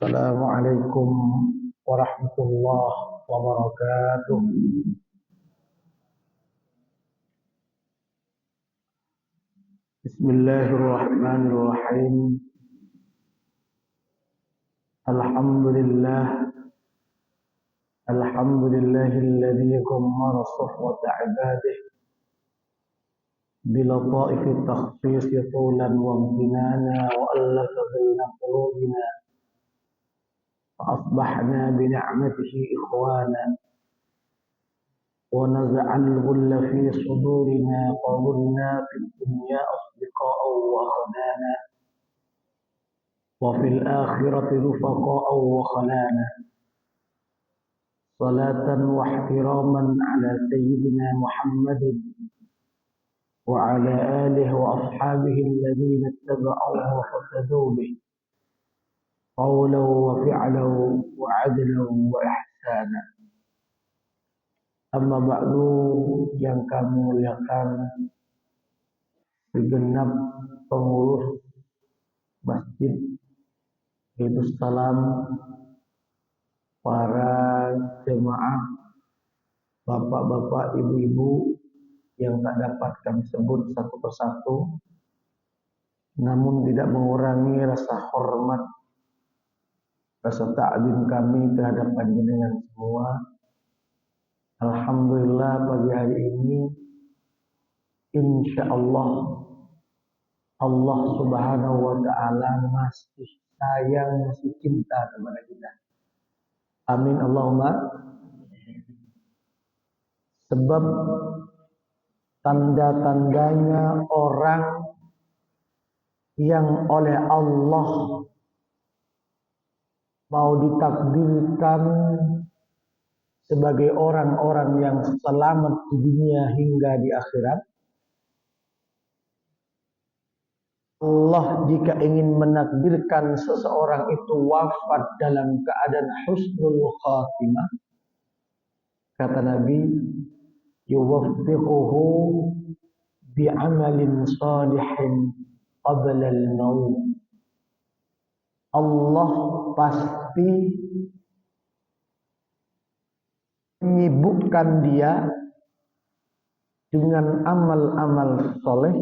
Assalamualaikum warahmatullahi wabarakatuh. Bismillahirrahmanirrahim. Alhamdulillahilladzi ghammara sahwata ibadihi بلطائف التخصيص طولا وامتنانا وألف بين قلوبنا فأصبحنا بنعمته إخوانا ونزع الغل في صدورنا وظلنا في الدنيا أصدقاء وخلانا وفي الآخرة رفقاء وخلانا صلاة واحتراما على سيدنا محمد وعلى آله وأصحابه الذين اتبعوه واقتدوا به قولا وفعلا وعدلا وإحسانا. Amma ba'du, yang kami muliakan segenap pengurus Masjid Hidus Salam, para jemaah, bapak-bapak, ibu-ibu yang tak dapat kami sebut satu persatu, namun tidak mengurangi rasa hormat, rasa ta'zim kami terhadap panjenengan semua. Alhamdulillah pagi hari ini insyaallah Allah Subhanahu wa taala masih sayang, masih cinta kepada kita. Amin Allahumma. Sebab tanda-tandanya orang yang oleh Allah mau ditakdirkan sebagai orang-orang yang selamat di dunia hingga di akhirat. Allah jika ingin menakdirkan seseorang itu wafat dalam keadaan husnul khatimah, kata Nabi, yuwaffiquhu bi'amalin salihin qabla al-maut. Allah pasti menyibukkan dia dengan amal-amal soleh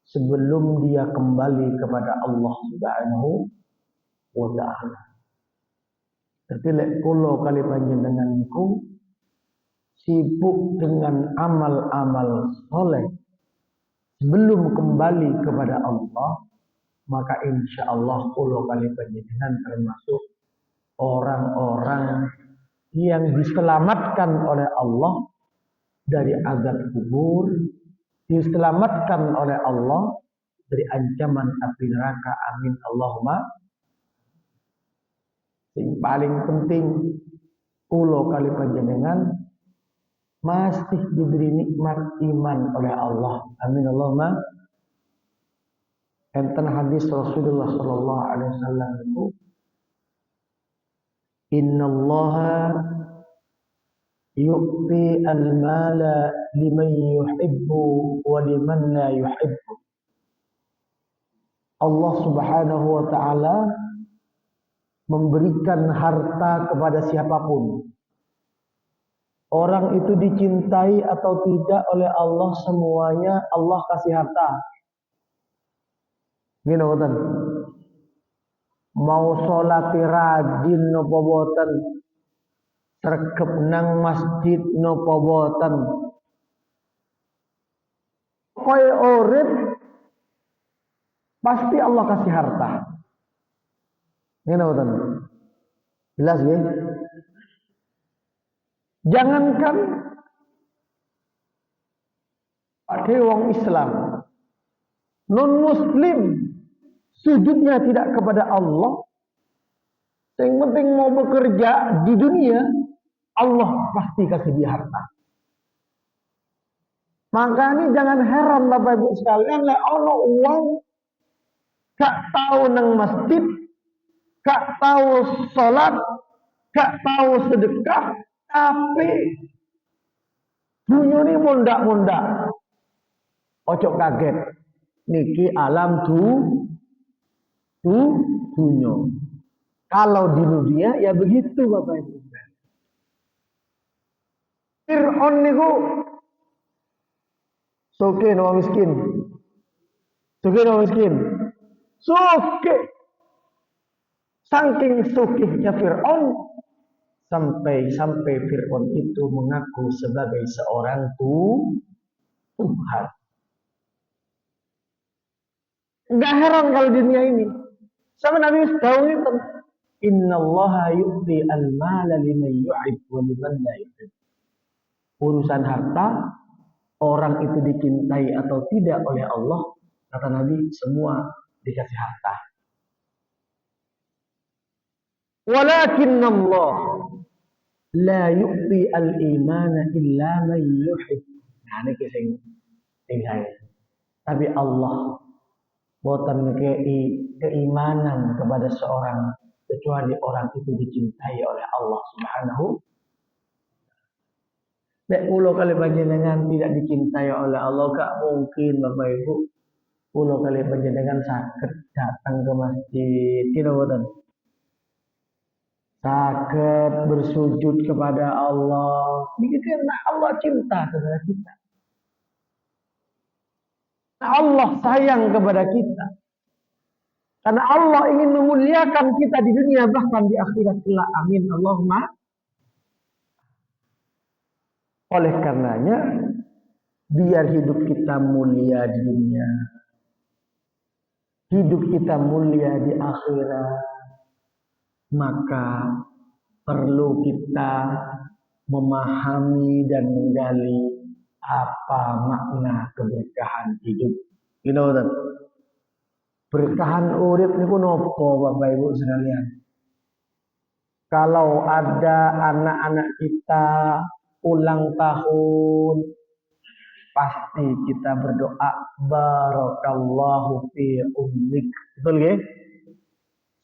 sebelum dia kembali kepada Allah Subhanahu wa ta'ala. Jadi lek kula kali panjenenganku sibuk dengan amal-amal soleh sebelum kembali kepada Allah, maka insya Allah kula kali panjenengan termasuk orang-orang yang diselamatkan oleh Allah dari azab kubur, diselamatkan oleh Allah dari ancaman api neraka. Amin Allahumma. Yang paling penting kula kali panjenengan masih diberi nikmat iman oleh Allah. Amin Allahumma. Enten hadis Rasulullah sallallahu alaihi wasallam itu, innallaha yu'ti al-mala liman yuhibbu wa liman la yuhibbu. Allah Subhanahu wa taala memberikan harta kepada siapapun. Orang itu dicintai atau tidak oleh Allah, semuanya Allah kasih harta. Gini boten. Mau sholat rajin napa boten, sregep nang masjid napa boten, kowe urip pasti Allah kasih harta. Ngene boten? Jelas ya? Jangankan ada wong Islam, non muslim sujudnya tidak kepada Allah, yang penting mau bekerja di dunia, Allah pasti kasih dia harta. Maka ini jangan heran Bapak Ibu sekalian, lek ono uang gak tahu nang masjid, gak tahu sholat, gak tahu sedekah, tapi dunia ini mundak-mundak. Ojo kaget, niki alam dunia. Kalau di dunia ya begitu Bapak Ibu. Fir'aun niku soke no miskin. Soke no miskin. Soke. Saking sukihnya Fir'aun sampai Fir'aun itu mengaku sebagai seorang Tuhan. Enggak heran kalau dunia ini. Sama Nabi tahu itu. Innallaha yu'ti al-mala liman yu'ib wa liman la yu'ib. Urusan harta, orang itu dicintai atau tidak oleh Allah, kata Nabi, semua dikasih harta. Walakinna Allah la yu'ti al-imana illa man yuhib. Nah, ini kisah tinggal. Tapi Allah boten ngekei keimanan kepada seorang kecuali orang itu dicintai oleh Allah Subhanahu. Nek pulau kali panjenengan tidak dicintai oleh Allah, gak mungkin Bapak Ibu. Pulau kali panjenengan sakit datang ke masjid, tidak boten. Sakit bersujud kepada Allah. Ini karena Allah cinta kepada kita. Allah sayang kepada kita. Karena Allah ingin memuliakan kita di dunia bahkan di akhirat kelak. Amin. Allahumma. Oleh karenanya biar hidup kita mulia di dunia. Hidup kita mulia di akhirat. Maka perlu kita memahami dan menggali apa makna keberkahan hidup. You know that? Berkahan urip niku nopo Bapak Ibu sekalian. Kalau ada anak-anak kita ulang tahun, pasti kita berdoa barakallahu fi ummik. Betul nggih?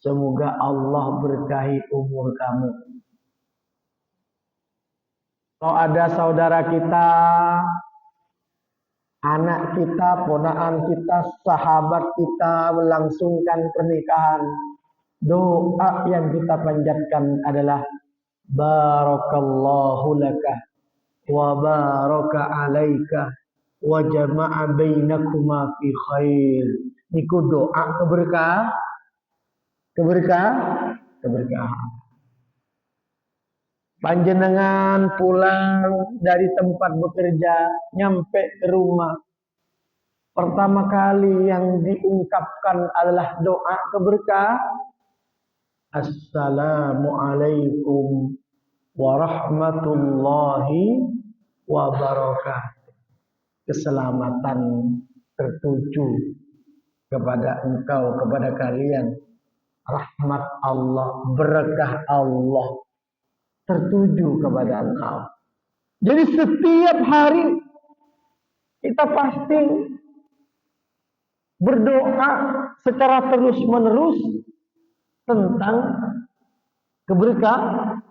Semoga Allah berkahi umur kamu. Kalau ada saudara kita, anak kita, ponakan kita, sahabat kita melangsungkan pernikahan, doa yang kita panjatkan adalah barakallahu laka wa baraka alaika wa jama'a bainakuma fi khair. Niku doa keberkahan. Panjenengan pulang dari tempat bekerja, nyampe ke rumah. Pertama kali yang diungkapkan adalah doa keberkahan. Assalamualaikum warahmatullahi wabarakatuh. Keselamatan tertuju kepada engkau, kepada kalian. Rahmat Allah, berkah Allah tertuju kepada engkau. Jadi setiap hari kita pasti berdoa secara terus-menerus tentang keberkahan.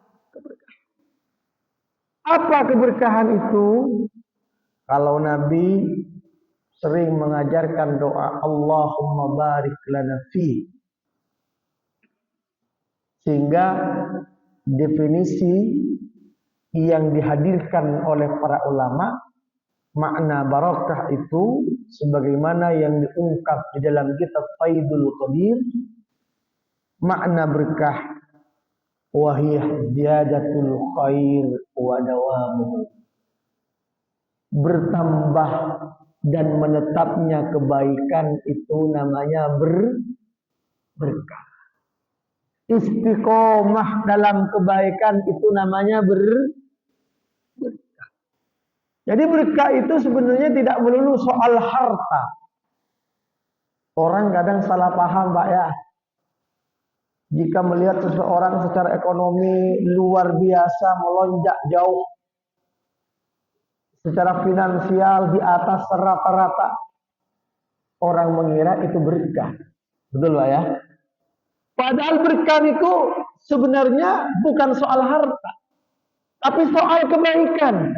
Apa keberkahan itu? Kalau Nabi sering mengajarkan doa Allahumma barik lana fi. Sehingga definisi yang dihadirkan oleh para ulama, makna barakah itu sebagaimana yang diungkap di dalam kitab Faidul Qadir, makna berkah wahiyah ziyadatul khair wa dawamuhu, bertambah dan menetapnya kebaikan itu namanya berkah. Istiqomah dalam kebaikan itu namanya berkah. Jadi berkah itu sebenarnya tidak melulu soal harta. Orang kadang salah paham Pak ya. Jika melihat seseorang secara ekonomi luar biasa melonjak jauh, secara finansial di atas rata-rata, orang mengira itu berkah. Betul Pak ya? Padahal berkah itu sebenarnya bukan soal harta, tapi soal kebaikan.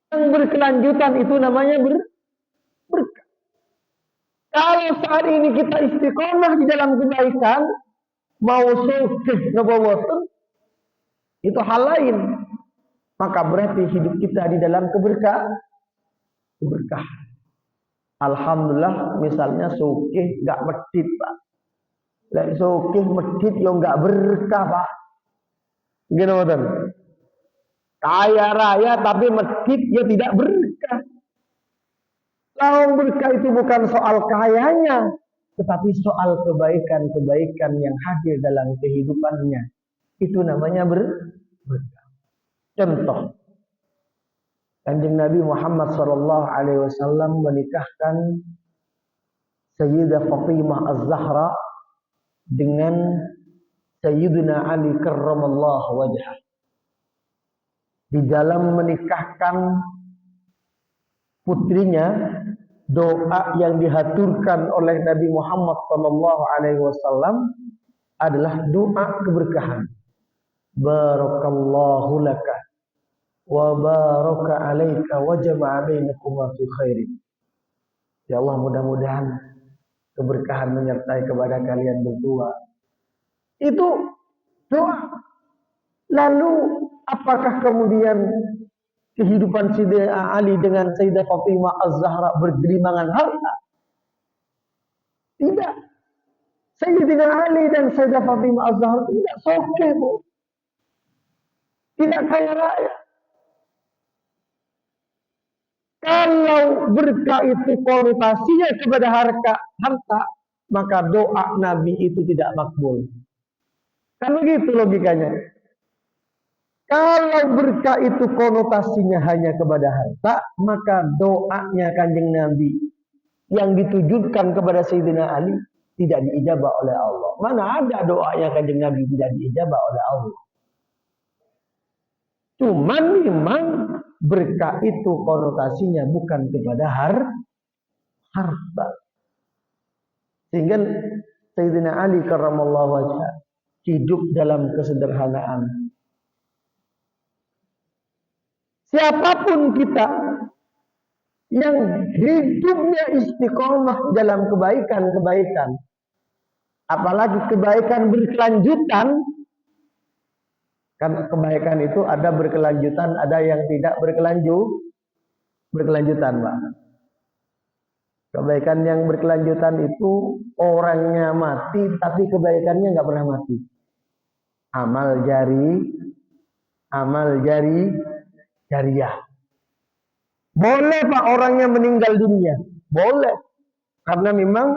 Yang berkelanjutan itu namanya berkah. Kalau saat ini kita istiqomah di dalam kebaikan, mau sukses ngebawakan, itu hal lain. Maka berarti hidup kita di dalam keberkahan. Alhamdulillah, misalnya sukses gak medit, Pak. Lek sukses medit yo gak berkah, Pak. Gini betul. Kaya raya tapi medit ya tidak berkah. Lawan berkah itu bukan soal kayanya, tetapi soal kebaikan-kebaikan yang hadir dalam kehidupannya. Itu namanya berkah. Contoh, Kanjeng Nabi Muhammad SAW menikahkan Sayyidah Fatimah Az-Zahra dengan Sayyidina Ali karramallahu wajhah. Di dalam menikahkan putrinya, doa yang dihaturkan oleh Nabi Muhammad SAW adalah doa keberkahan. Barakallahu laka wa baraka alaika wa jama'a bainakuma fi khairin. Ya Allah, mudah-mudahan keberkahan menyertai kepada kalian berdua. Itu doa. Lalu apakah kemudian kehidupan Sayyidina Ali dengan Sayyidah Fatimah Az-Zahra bergelimangan harta? Tidak. Sayyidina Ali dan Sayyidah Fatimah Az-Zahra tidak sokeh, Bu. Tidak kaya raya. Kalau berkah itu konotasinya kepada harta, maka doa Nabi itu tidak makbul. Kan begitu logikanya. Kalau berkah itu konotasinya hanya kepada harta, maka doanya Kanjeng Nabi yang ditujukan kepada Sayyidina Ali tidak diijabah oleh Allah. Mana ada doanya Kanjeng Nabi tidak diijabah oleh Allah. Cuman memang berkah itu konotasinya bukan kepada harta. Sehingga Sayyidina Ali karramallahu wajhah hidup dalam kesederhanaan. Siapapun kita yang hidupnya istiqomah dalam kebaikan-kebaikan, apalagi kebaikan berkelanjutan, kan kebaikan itu ada berkelanjutan, ada yang tidak berkelanjutan, Pak. Kebaikan yang berkelanjutan itu orangnya mati, tapi kebaikannya nggak pernah mati. Amal jariah. Boleh Pak orangnya meninggal dunia, boleh, karena memang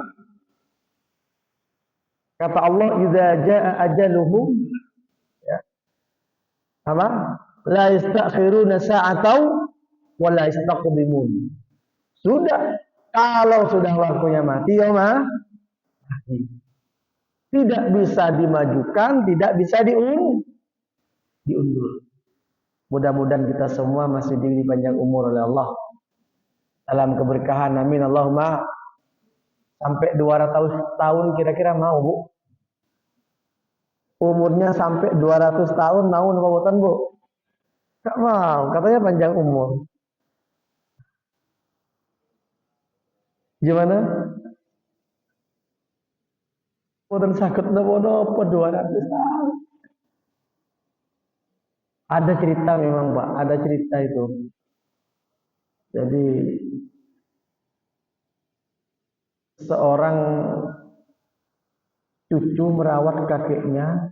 kata Allah, idza jaa ajaluhum, ya, apa? La yastakhiruna sa'atau wa la yastaqdimun. Sudah, kalau sudah waktunya mati, ya mati. Tidak bisa dimajukan, tidak bisa diundur. Mudah-mudahan kita semua masih diberi panjang umur oleh Allah dalam keberkahan. Amin Allahumma. Sampai 200 tahun kira-kira mau, Bu? Umurnya sampai 200 tahun mau apa Bu? Gak mau, katanya panjang umur. Gimana? Boten sakit napa-napa 200 tahun. Ada cerita memang Pak, ada cerita itu. Jadi seorang cucu merawat kakeknya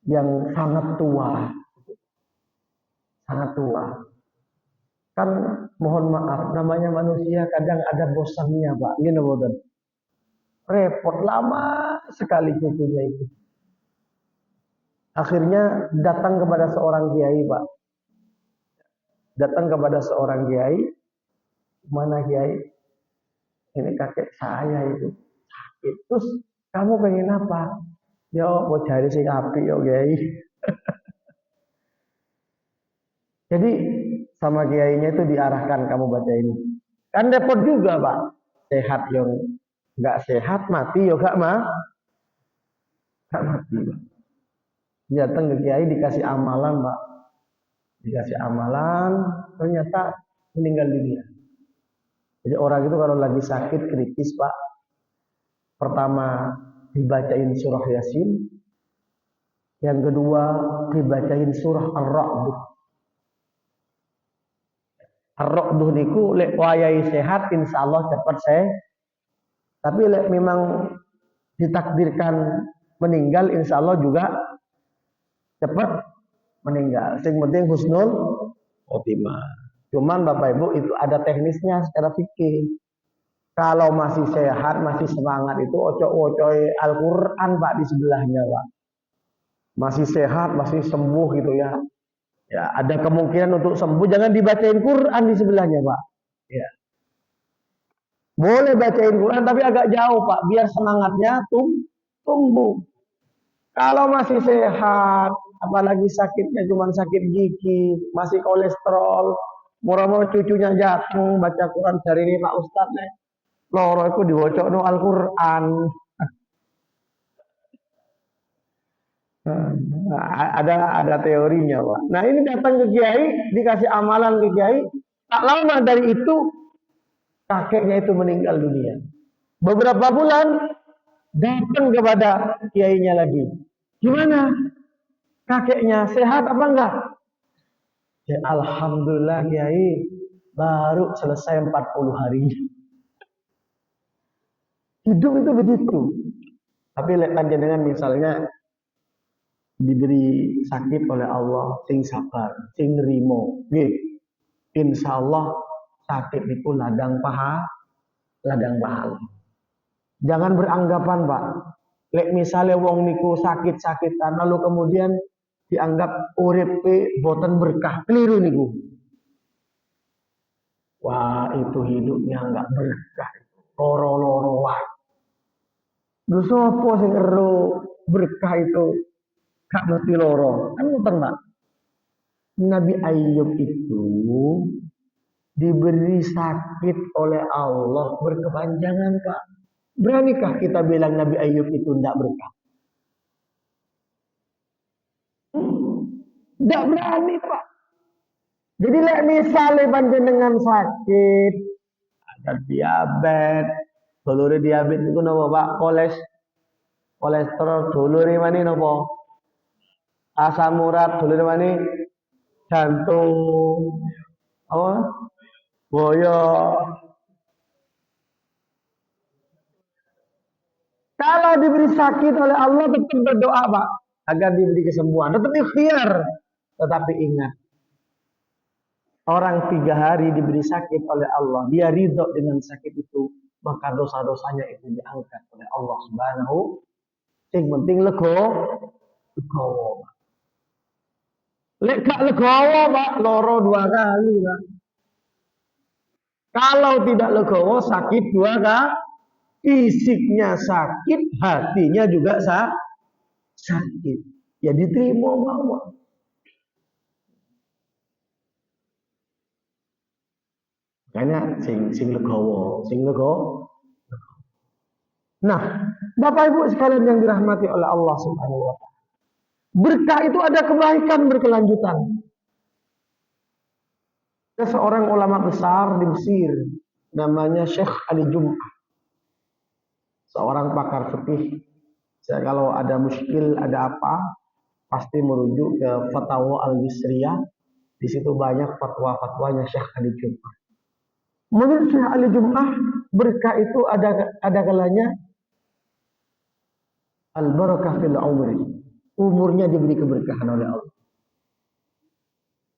yang sangat tua. Sangat tua. Kan mohon maaf, namanya manusia kadang ada bosannya Pak. Gini boten. Repot lama sekali cucunya itu. Akhirnya datang kepada seorang kiai, Pak. Datang kepada seorang kiai. Mana kiai? Ini kakek saya itu sakit. Terus kamu pengen apa? Yo, mau cari sing api yo kiai. Jadi sama kiainya itu diarahkan, kamu baca ini. Kan repot juga, Pak. Sehat yo nggak sehat, mati yo gak mati, Pak. Datang ke kiai dikasih amalan, Pak. Dikasih amalan, ternyata meninggal dunia. Jadi orang itu kalau lagi sakit kritis Pak, pertama dibacain surah Yasin, yang kedua dibacain surah Ar-Ra'd. Ar-Ra'd niku lek wayahe sehat insyaallah cepat tapi lek memang ditakdirkan meninggal insyaallah juga cepat meninggal. Yang penting husnul khotimah. Cuman Bapak Ibu itu ada teknisnya secara fikih. Kalau masih sehat, masih semangat itu ocok-ocoi Al-Quran Pak di sebelahnya Pak. Masih sehat, masih sembuh gitu ya. Ya ada kemungkinan untuk sembuh, jangan dibacain Quran di sebelahnya Pak. Ya. Boleh bacain Quran tapi agak jauh Pak, biar semangatnya tumbuh. Kalau masih sehat, apalagi sakitnya cuma sakit gigi, masih kolesterol, murah-murah cucunya jatuh baca Quran dari ini Pak Ustadz nih. Loro itu diwacok no Al-Quran. Ada teorinya Pak. Nah ini datang ke Kiai, dikasih amalan ke Kiai, tak lama dari itu kakeknya itu meninggal dunia. Beberapa bulan datang kepada kiainya lagi. Gimana? Kakeknya sehat apa enggak? Ya, alhamdulillah Kiai, baru selesai 40 hari. Hidup itu begitu. Tapi lek panjenengan misalnya diberi sakit oleh Allah, sing sabar, sing nrimo, nggih. Insyaallah sakit itu ladang pahala. Jangan beranggapan, Pak. Lek misalnya wong niku sakit-sakitan lalu kemudian dianggap uripe boten berkah, keliru niku. Wah, itu hidupnya enggak berkah. Loro-loro wae. Lho sapa sing ero berkah itu gak mesti loro. Kan ngoten, Pak. Nabi Ayub itu diberi sakit oleh Allah berkepanjangan, Pak. Beranikah kita bilang Nabi Ayub itu tidak berkah? Tidak berani, Pak. Jadi misalnya panjenengan sakit, ada diabetes, dulure diabetes itu napa, Pak? Kolesterol dulure mani napa? Asam urat dulure mani jantung. Apa? Boyo. Kalau diberi sakit oleh Allah tetap berdoa Pak agar diberi kesembuhan. Tetap ikhtiar. Tetapi ingat, orang 3 hari diberi sakit oleh Allah, dia ridho dengan sakit itu, maka dosa-dosanya itu diangkat oleh Allah Subhanahu. Yang penting legowo. Lek gak legowo Pak, loro 2 kali Pak. Kalau tidak legowo sakit 2 kali. Fisiknya sakit, hatinya juga sakit. Ya diterima mawon. Karena sing legowo. Nah, Bapak Ibu sekalian yang dirahmati oleh Allah Subhanahu wa taala. Berkah itu ada kebaikan berkelanjutan. Ada seorang ulama besar di Mesir namanya Syekh Ali Jum'ah. Seorang pakar fikih. Saya kalau ada muskil, ada apa, pasti merujuk ke Fatwa Al-Misriyah. Di situ banyak fatwa-fatwanya Syekh Ali Jum'ah. Menurut Syekh Ali Jum'ah, berkah itu ada kalanya al-barakah fil umri. Umurnya diberi keberkahan oleh Allah.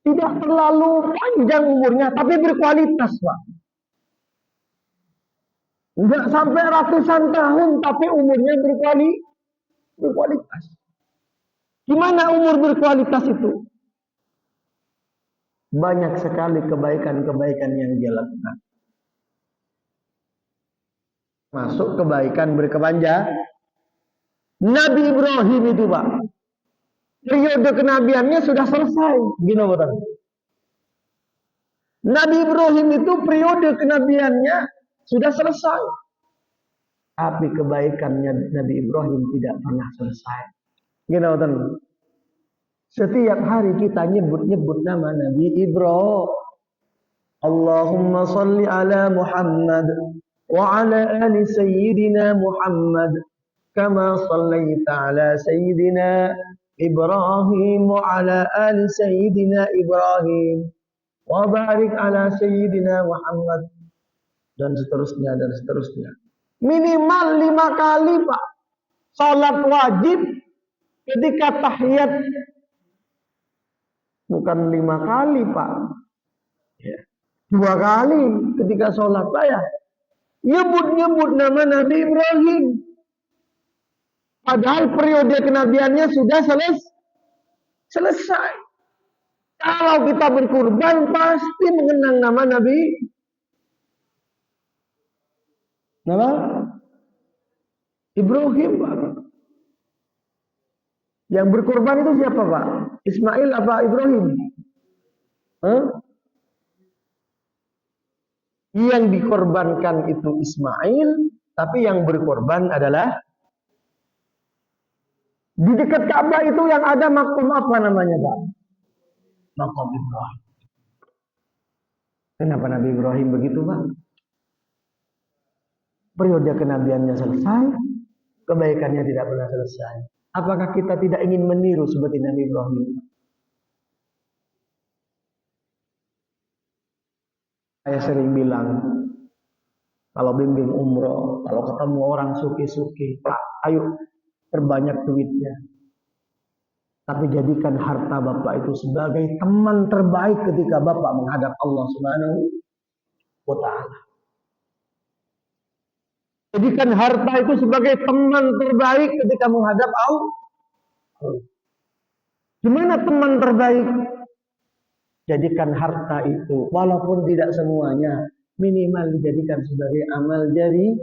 Tidak terlalu panjang umurnya, tapi berkualitas, Pak. Enggak sampai ratusan tahun, tapi umurnya berkualitas. Gimana umur berkualitas itu? Banyak sekali kebaikan-kebaikan yang dia lakukan. Masuk kebaikan berkepanjangan. Nabi Ibrahim itu Pak, periode kenabiannya sudah selesai. Gini betul. Nabi Ibrahim itu periode kenabiannya sudah selesai. Tapi kebaikannya Nabi Ibrahim tidak pernah selesai. Gini betul. Setiap hari kita nyebut-nyebut nama Nabi Ibrahim. Allahumma salli ala Muhammad wa ala ali sayyidina Muhammad kama sallaita ala sayyidina Ibrahim wa ala ali sayyidina Ibrahim wa barik ala sayyidina Muhammad, dan seterusnya. Minimal 5 kali, Pak. Salat wajib ketika tahiyat bukan 5 kali, Pak. Ya. 2 kali ketika sholat, Pak, ya. Nyebut nama Nabi Ibrahim. Padahal periode kenabiannya sudah selesai. Kalau kita berkurban pasti mengenang nama Nabi. Nama Ibrahim, Pak. Yang berkurban itu siapa, Pak? Ismail apa Ibrahim? Yang dikorbankan itu Ismail, tapi yang berkorban adalah di dekat Ka'bah itu yang ada makom apa namanya, Pak? Makom Ibrahim. Kenapa Nabi Ibrahim begitu, Pak? Periode kenabiannya selesai, kebaikannya tidak pernah selesai. Apakah kita tidak ingin meniru seperti Nabi Ibrahim? Saya sering bilang, kalau bimbing umroh, kalau ketemu orang suki-suki, Pak, ayo perbanyak duitnya. Tapi jadikan harta Bapak itu sebagai teman terbaik ketika Bapak menghadap Allah Subhanahu wa Ta'ala. Jadikan harta itu sebagai teman terbaik ketika menghadap Allah. Gimana teman terbaik? Jadikan harta itu, walaupun tidak semuanya, minimal dijadikan sebagai amal jari.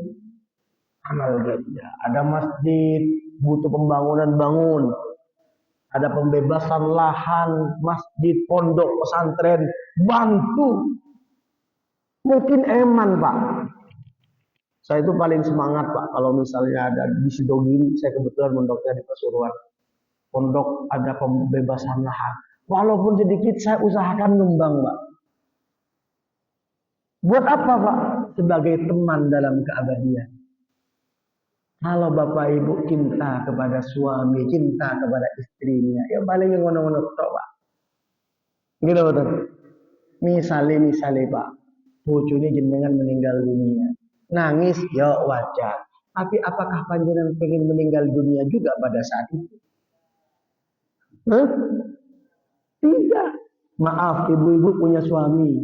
Ada masjid, butuh pembangunan, bangun. Ada pembebasan lahan, masjid, pondok, pesantren, bantu. Mungkin eman, Pak. Saya itu paling semangat, Pak, kalau misalnya ada di Sidogiri, saya kebetulan mondoknya di Pasuruan. Pondok ada pembebasan lahan. Walaupun sedikit saya usahakan nyumbang, Pak. Buat apa, Pak? Sebagai teman dalam keabadian. Kalau Bapak Ibu cinta kepada suami, cinta kepada istrinya, ya paling ngono-ngono tok, Pak. Gitu, betul. Misale, Pak, bojone jenengan meninggal dunia. Nangis, ya wajar. Tapi apakah panjenengan pengen meninggal dunia juga pada saat itu? Tidak. Maaf, ibu-ibu punya suami.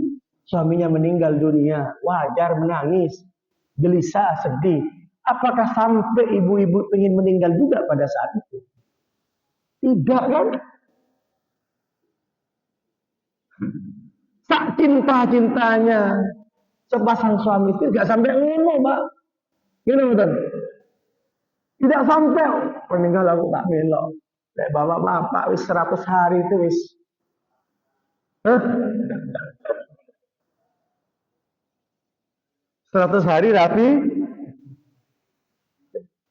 Suaminya meninggal dunia. Wajar menangis. Gelisah, sedih. Apakah sampai ibu-ibu ingin meninggal juga pada saat itu? Tidak, kan? Sak cinta-cintanya sepasang suami itu gak sampai ngono, Pak. Gini, betul. Tidak sampai meninggal aku tak melok. Lek bapak-bapak wis 100 hari itu wis. 100 hari rapi.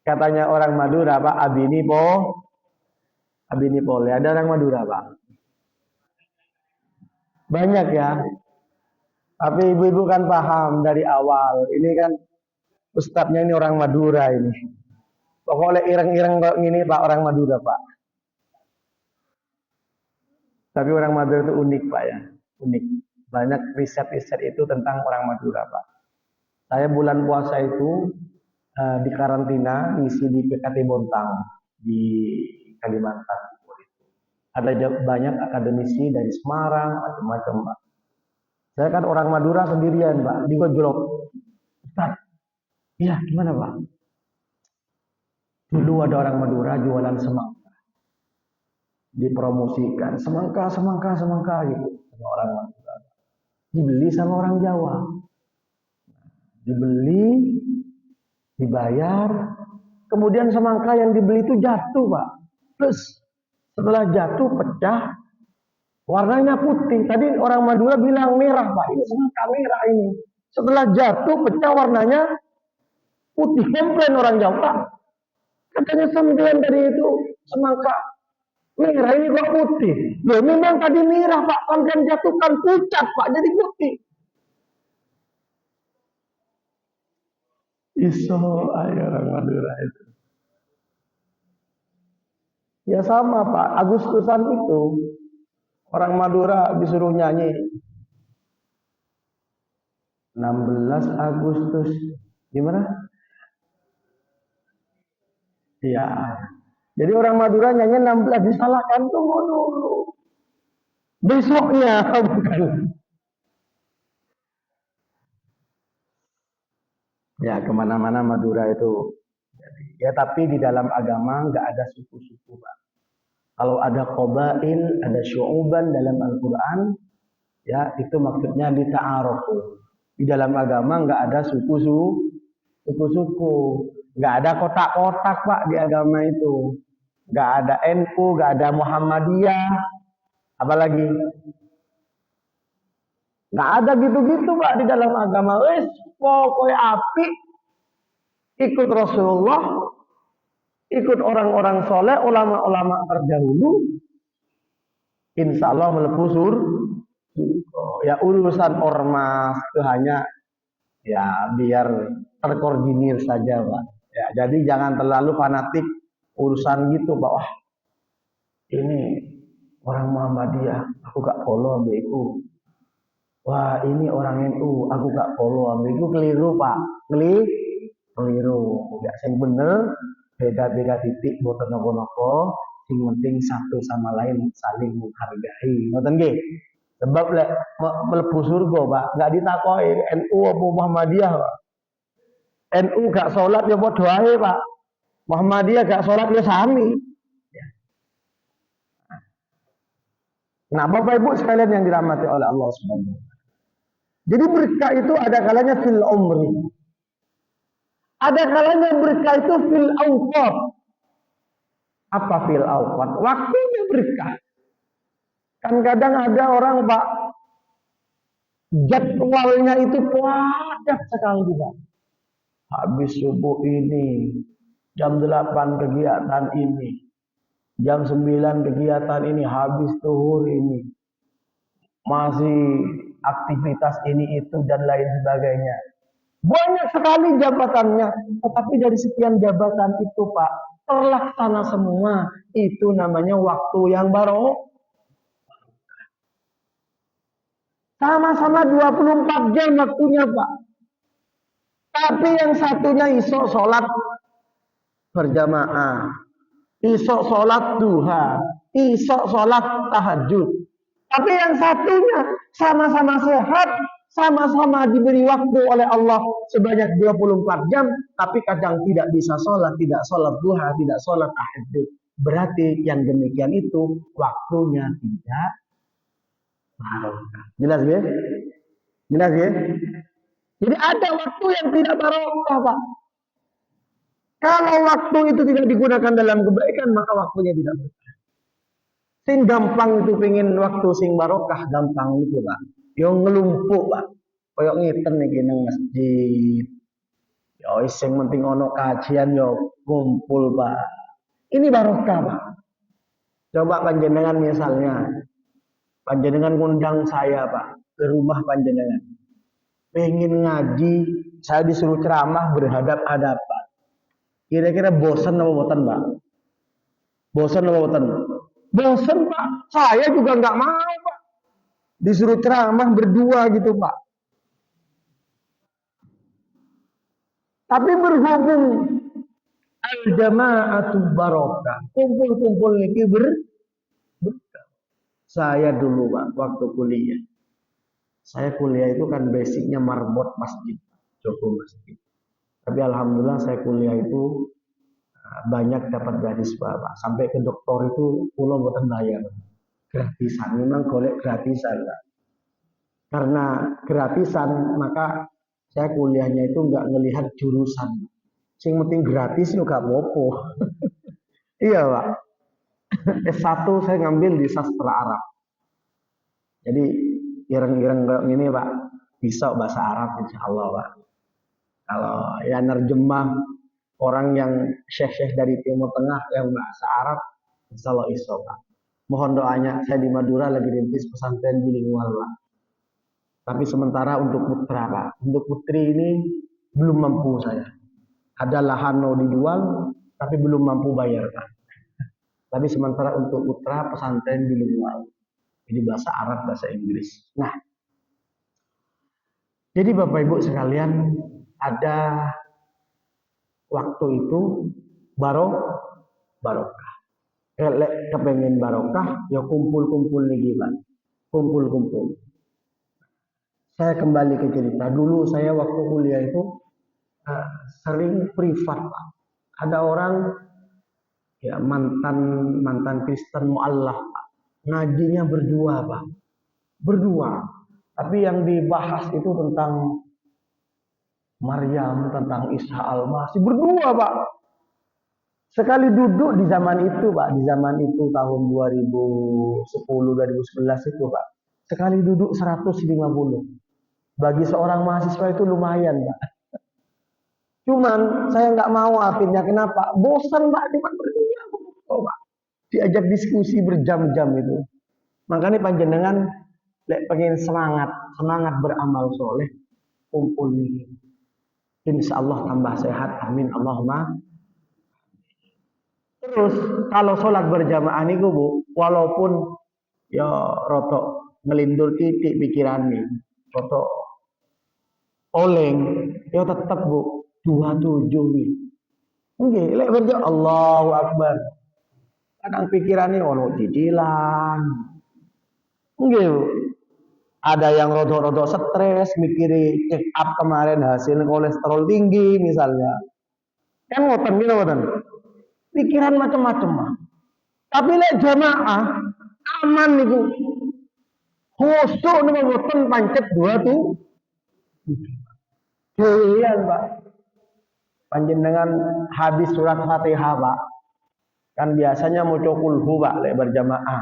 Katanya orang Madura, Pak, abini pole. Ada orang Madura, Pak? Banyak ya. Tapi ibu-ibu kan paham dari awal. Ini kan ustadznya ini orang Madura ini. Pokoknya ireng-ireng kok gini, Pak, orang Madura, Pak. Tapi orang Madura itu unik, Pak, ya. Unik. Banyak riset-riset itu tentang orang Madura, Pak. Saya bulan puasa itu di karantina, ngisi di PKT Bontang di Kalimantan. Ada banyak akademisi dari Semarang, macam-macam, Pak. Saya kan orang Madura sendirian, Pak, di Gojlok. Ustaz, iya gimana, Pak? Dulu ada orang Madura jualan semangka. Dipromosikan, semangka gitu sama orang Madura. Dibeli sama orang Jawa. Dibeli, dibayar, kemudian semangka yang dibeli itu jatuh, Pak. Terus setelah jatuh pecah, warnanya putih. Tadi orang Madura bilang merah, Pak. Ini semangka merah ini. Setelah jatuh pecah warnanya putih. Komplain orang Jawa. Katanya sampean dari itu semangka merah ini kok putih. Loh, memang tadi merah, Pak. Sampean jatuhkan pucat, Pak, jadi putih. Iso ayo orang Madura itu. Ya sama Pak, Agustusan itu orang Madura disuruh nyanyi 16 Agustus. Gimana? Iya. Jadi orang Madura nyanyi 16 disalahkan, tunggu dulu. Besoknya bukan. Ya kemana-mana Madura itu. Ya tapi di dalam agama nggak ada suku-suku Pak. Kalau ada qabail, ada syu'uban dalam Al-Quran, ya itu maksudnya dita'arufu. Di dalam agama nggak ada suku-suku, nggak ada kotak-kotak Pak di agama itu, nggak ada NU, nggak ada Muhammadiyah, apalagi nggak ada gitu-gitu Pak di dalam agama. Wes pokoknya api ikut Rasulullah, ikut orang-orang soleh, ulama-ulama terdahulu, insya Allah melebu ya urusan ormas itu hanya ya biar terkoordinir saja Pak. Ya, jadi jangan terlalu fanatik urusan gitu Pak. Wah ini orang Muhammadiyah, aku gak follow ambiku. Wah ini orang NU, aku gak follow ambiku. Keliru Pak, keliru. Ya yang bener beda-beda titik boten nopo-nopo. Yang penting satu sama lain saling menghargai. Ngoten nggih. Sebab lek mlebu surga, Pak, enggak ditakoki NU apa Muhammadiyah, Pak. NU gak sholat ya padha ae, Pak. Muhammadiyah gak sholat ya sami. Nah, Bapak Ibu sekalian yang dirahmati oleh Allah Subhanahu wa taala. Jadi berkah itu ada kalanya fil umri. Ada kalanya berkah itu fil awqat. Apa fil awqat? Waktunya berkah. Kan kadang ada orang Pak jadwalnya itu padat sekali Pak. Habis subuh ini, jam 8 kegiatan ini, jam 9 kegiatan ini, habis zuhur ini, masih aktivitas ini itu dan lain sebagainya. Banyak sekali jabatannya, tetapi dari sekian jabatan itu Pak, terlaksana semua. Itu namanya waktu yang baru. Sama-sama 24 jam waktunya Pak. Tapi yang satunya isok sholat berjamaah, isok sholat duha, isok sholat tahajud. Tapi yang satunya sama-sama sehat, sama-sama diberi waktu oleh Allah sebanyak 24 jam, tapi kadang tidak bisa sholat, tidak sholat duha, tidak sholat tahajud. Berarti yang demikian itu waktunya tidak barokah. Jelas ya? Jelas ya? Jadi ada waktu yang tidak barokah Pak. Kalau waktu itu tidak digunakan dalam kebaikan, maka waktunya tidak barokah. Sing gampang itu pengen waktu sing barokah, gampang itu Pak. Yang ngelumpuk Pak. Kayak ngiten iki nang masjid. Ya wis sing penting ono kajian yo kumpul Pak. Ini barokah Pak. Coba panjenengan misalnya, panjenengan ngundang saya Pak ke rumah panjenengan. Pengen ngaji, saya disuruh ceramah berhadap-hadapan. Kira-kira bosan apa bosan Pak? Bosan apa bosan? Bosan Pak. Saya juga nggak mau Pak. Disuruh ceramah berdua gitu Pak. Tapi berhubung al-jama'atu barokah. Kumpul-kumpul niki berkah. Saya dulu Pak, waktu kuliah. Saya kuliah itu kan basicnya marbot masjid, Joko masjid. Tapi alhamdulillah saya kuliah itu banyak dapat beasiswa Pak. Sampai ke doktor itu pulau buatan bayar. Gratisan, memang golek gratisan Pak. Karena gratisan maka saya kuliahnya itu nggak ngelihat jurusan. Sing penting gratis juga apa-apa. Iya Pak. S1 saya ngambil di sastra Arab. Jadi ireng-ireng kayak gini Pak, bisa bahasa Arab insya Allah Pak. Kalau ya nerjemah orang yang syekh-syekh dari Timur Tengah yang bahasa Arab, insya Allah iso Pak. Mohon doanya, saya di Madura lagi rintis pesantren bilingual Pak. Tapi sementara untuk putra Pak, untuk putri ini belum mampu saya. Ada lahan mau dijual, tapi belum mampu bayar, Pak. Tapi sementara untuk putra pesantren bilingual. Jadi bahasa Arab, bahasa Inggris. Nah, jadi Bapak Ibu sekalian, ada waktu itu barokah. Lek kepengen barokah, ya kumpul-kumpul nih gimana? Kumpul-kumpul. Saya kembali ke cerita. Dulu saya waktu kuliah itu sering privat, Pak. Ada orang ya mantan Kristen mualaf, Pak. Ngajinya berdua, Pak. Berdua. Tapi yang dibahas itu tentang Maryam, tentang Isa Al-Masih. Berdua, Pak. Sekali duduk di zaman itu, Pak, di zaman itu tahun 2010-2011 itu, Pak. Sekali duduk 150. Bagi seorang mahasiswa itu lumayan, Pak. Cuman saya nggak mau akhirnya, kenapa? Bosan, Pak, cuma berdua. Oh, Pak. Diajak diskusi berjam-jam itu. Makanya panjenengan pengen semangat beramal soleh, kumpul nih. Insya Allah tambah sehat, amin Allahumma. Terus kalau sholat berjamaah niku Bu, walaupun ya rotok ngelindur titik pikiran nih, rotok oleng, ya tetap Bu 27 nih. Nggih, lek berja Allahu Akbar. Kadang pikirannya ono cicilan. Nggih, Bu. Ada yang rodok-rodok stres, mikiri check up kemarin hasil kolesterol tinggi misalnya. Kan ngoten gitu ngoten. Pikiran macam-macam mah. Tapi lek jamaah aman niku. Khusyuk niku mboten pancet dua tuh. Dewean, Pak. Panjenengan habis surat Fatihah, Pak. Kan biasanya maca kulhu, Pak, lek berjamaah.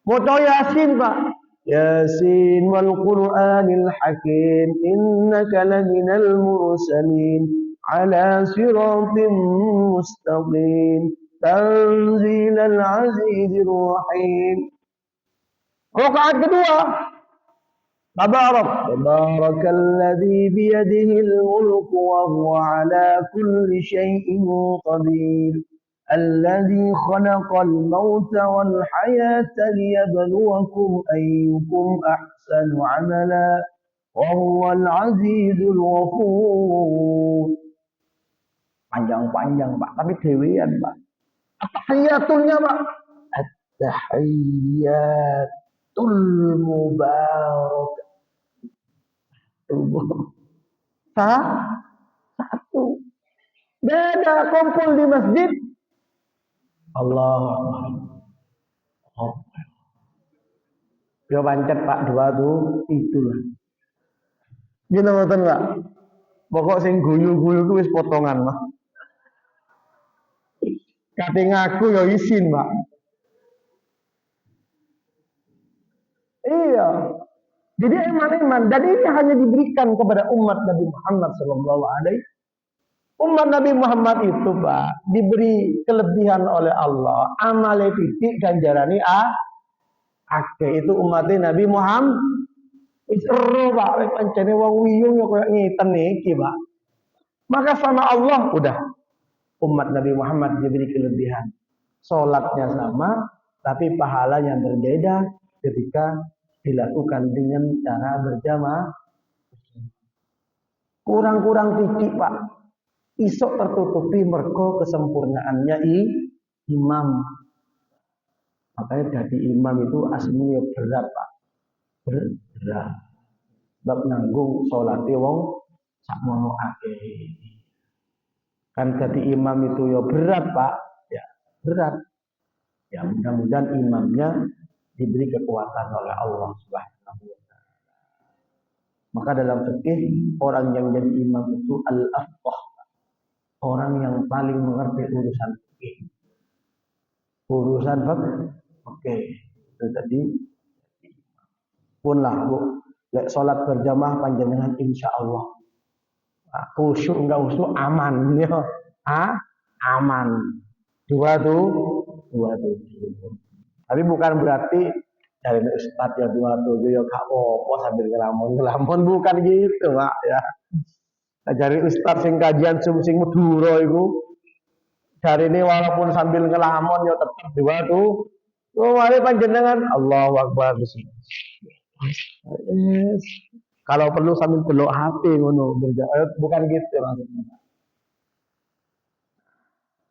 Maca Yasin, Pak. Yasin wal Qur'anil Hakim innaka laminal mursalin ala siratim mustaqim tanzilal azizir rahim. Rakaat kedua, Tabarakalladzi biyadihil mulku wa huwa ala kulli syai'in qadir. Alladzi khalaqal mauta wal hayata liyabluwakum ayyukum ahsanu amala wa huwal azizul ghafur. Panjang-panjang, Pak, tapi dewean, Pak. At-tahiyatulnya, Pak. At-tahiyyatul mubarak. Satu. Beda kumpul di masjid. Allah. Oh. Ya pancet, Pak, dua tuh itulah. Gini ngoten, Pak. Pokok sing guyu-guyu ku wis potongan, Pak. Kate ngaku ya isin, Pak. Iya. Jadi iman-iman, dan ini hanya diberikan kepada umat Nabi Muhammad SAW. Umat Nabi Muhammad itu, Pak, diberi kelebihan oleh Allah. Amale titik ganjarani akeh itu umatnya Nabi Muhammad. Seru, Pak, pancene wong wiyung ya koyo ngiten iki, Pak. Maka sama Allah udah umat Nabi Muhammad diberi kelebihan. Salatnya sama, tapi pahalanya berbeda ketika dilakukan dengan cara berjamaah. Kurang-kurang titik, Pak. Isok tertutupi mergo kesempurnaannya imam. Makanya jadi imam itu aslinya berat, Pak. Berat. Sebab nanggung salate wong sakmono akeh. Kan jadi imam itu ya berat, Pak. Ya, berat. Ya, mudah-mudahan imamnya diberi kekuatan oleh Allah Subhanahu wa taala. Maka dalam fikih orang yang jadi imam itu al-afqah. Orang yang paling mengerti urusan fikih. Urusan fikih. Oke. Itu tadi pun lah, Bu. Lek salat berjamaah panjenengan insyaallah. Khusyuk enggak khusyuk aman ya. Aman. Dua tuh. Tapi bukan berarti dari ustaz ya 27 ya gak apa sambil ngelamun bukan gitu, Pak, ya. Dari ustaz sing kajian sing Madura iku dari ini walaupun sambil ngelamun ya tetap dua tuh. Oh, mari panjenengan Allahu Akbar. Yes. Kalau perlu sambil peluk HP ngono bukan gitu maksudnya.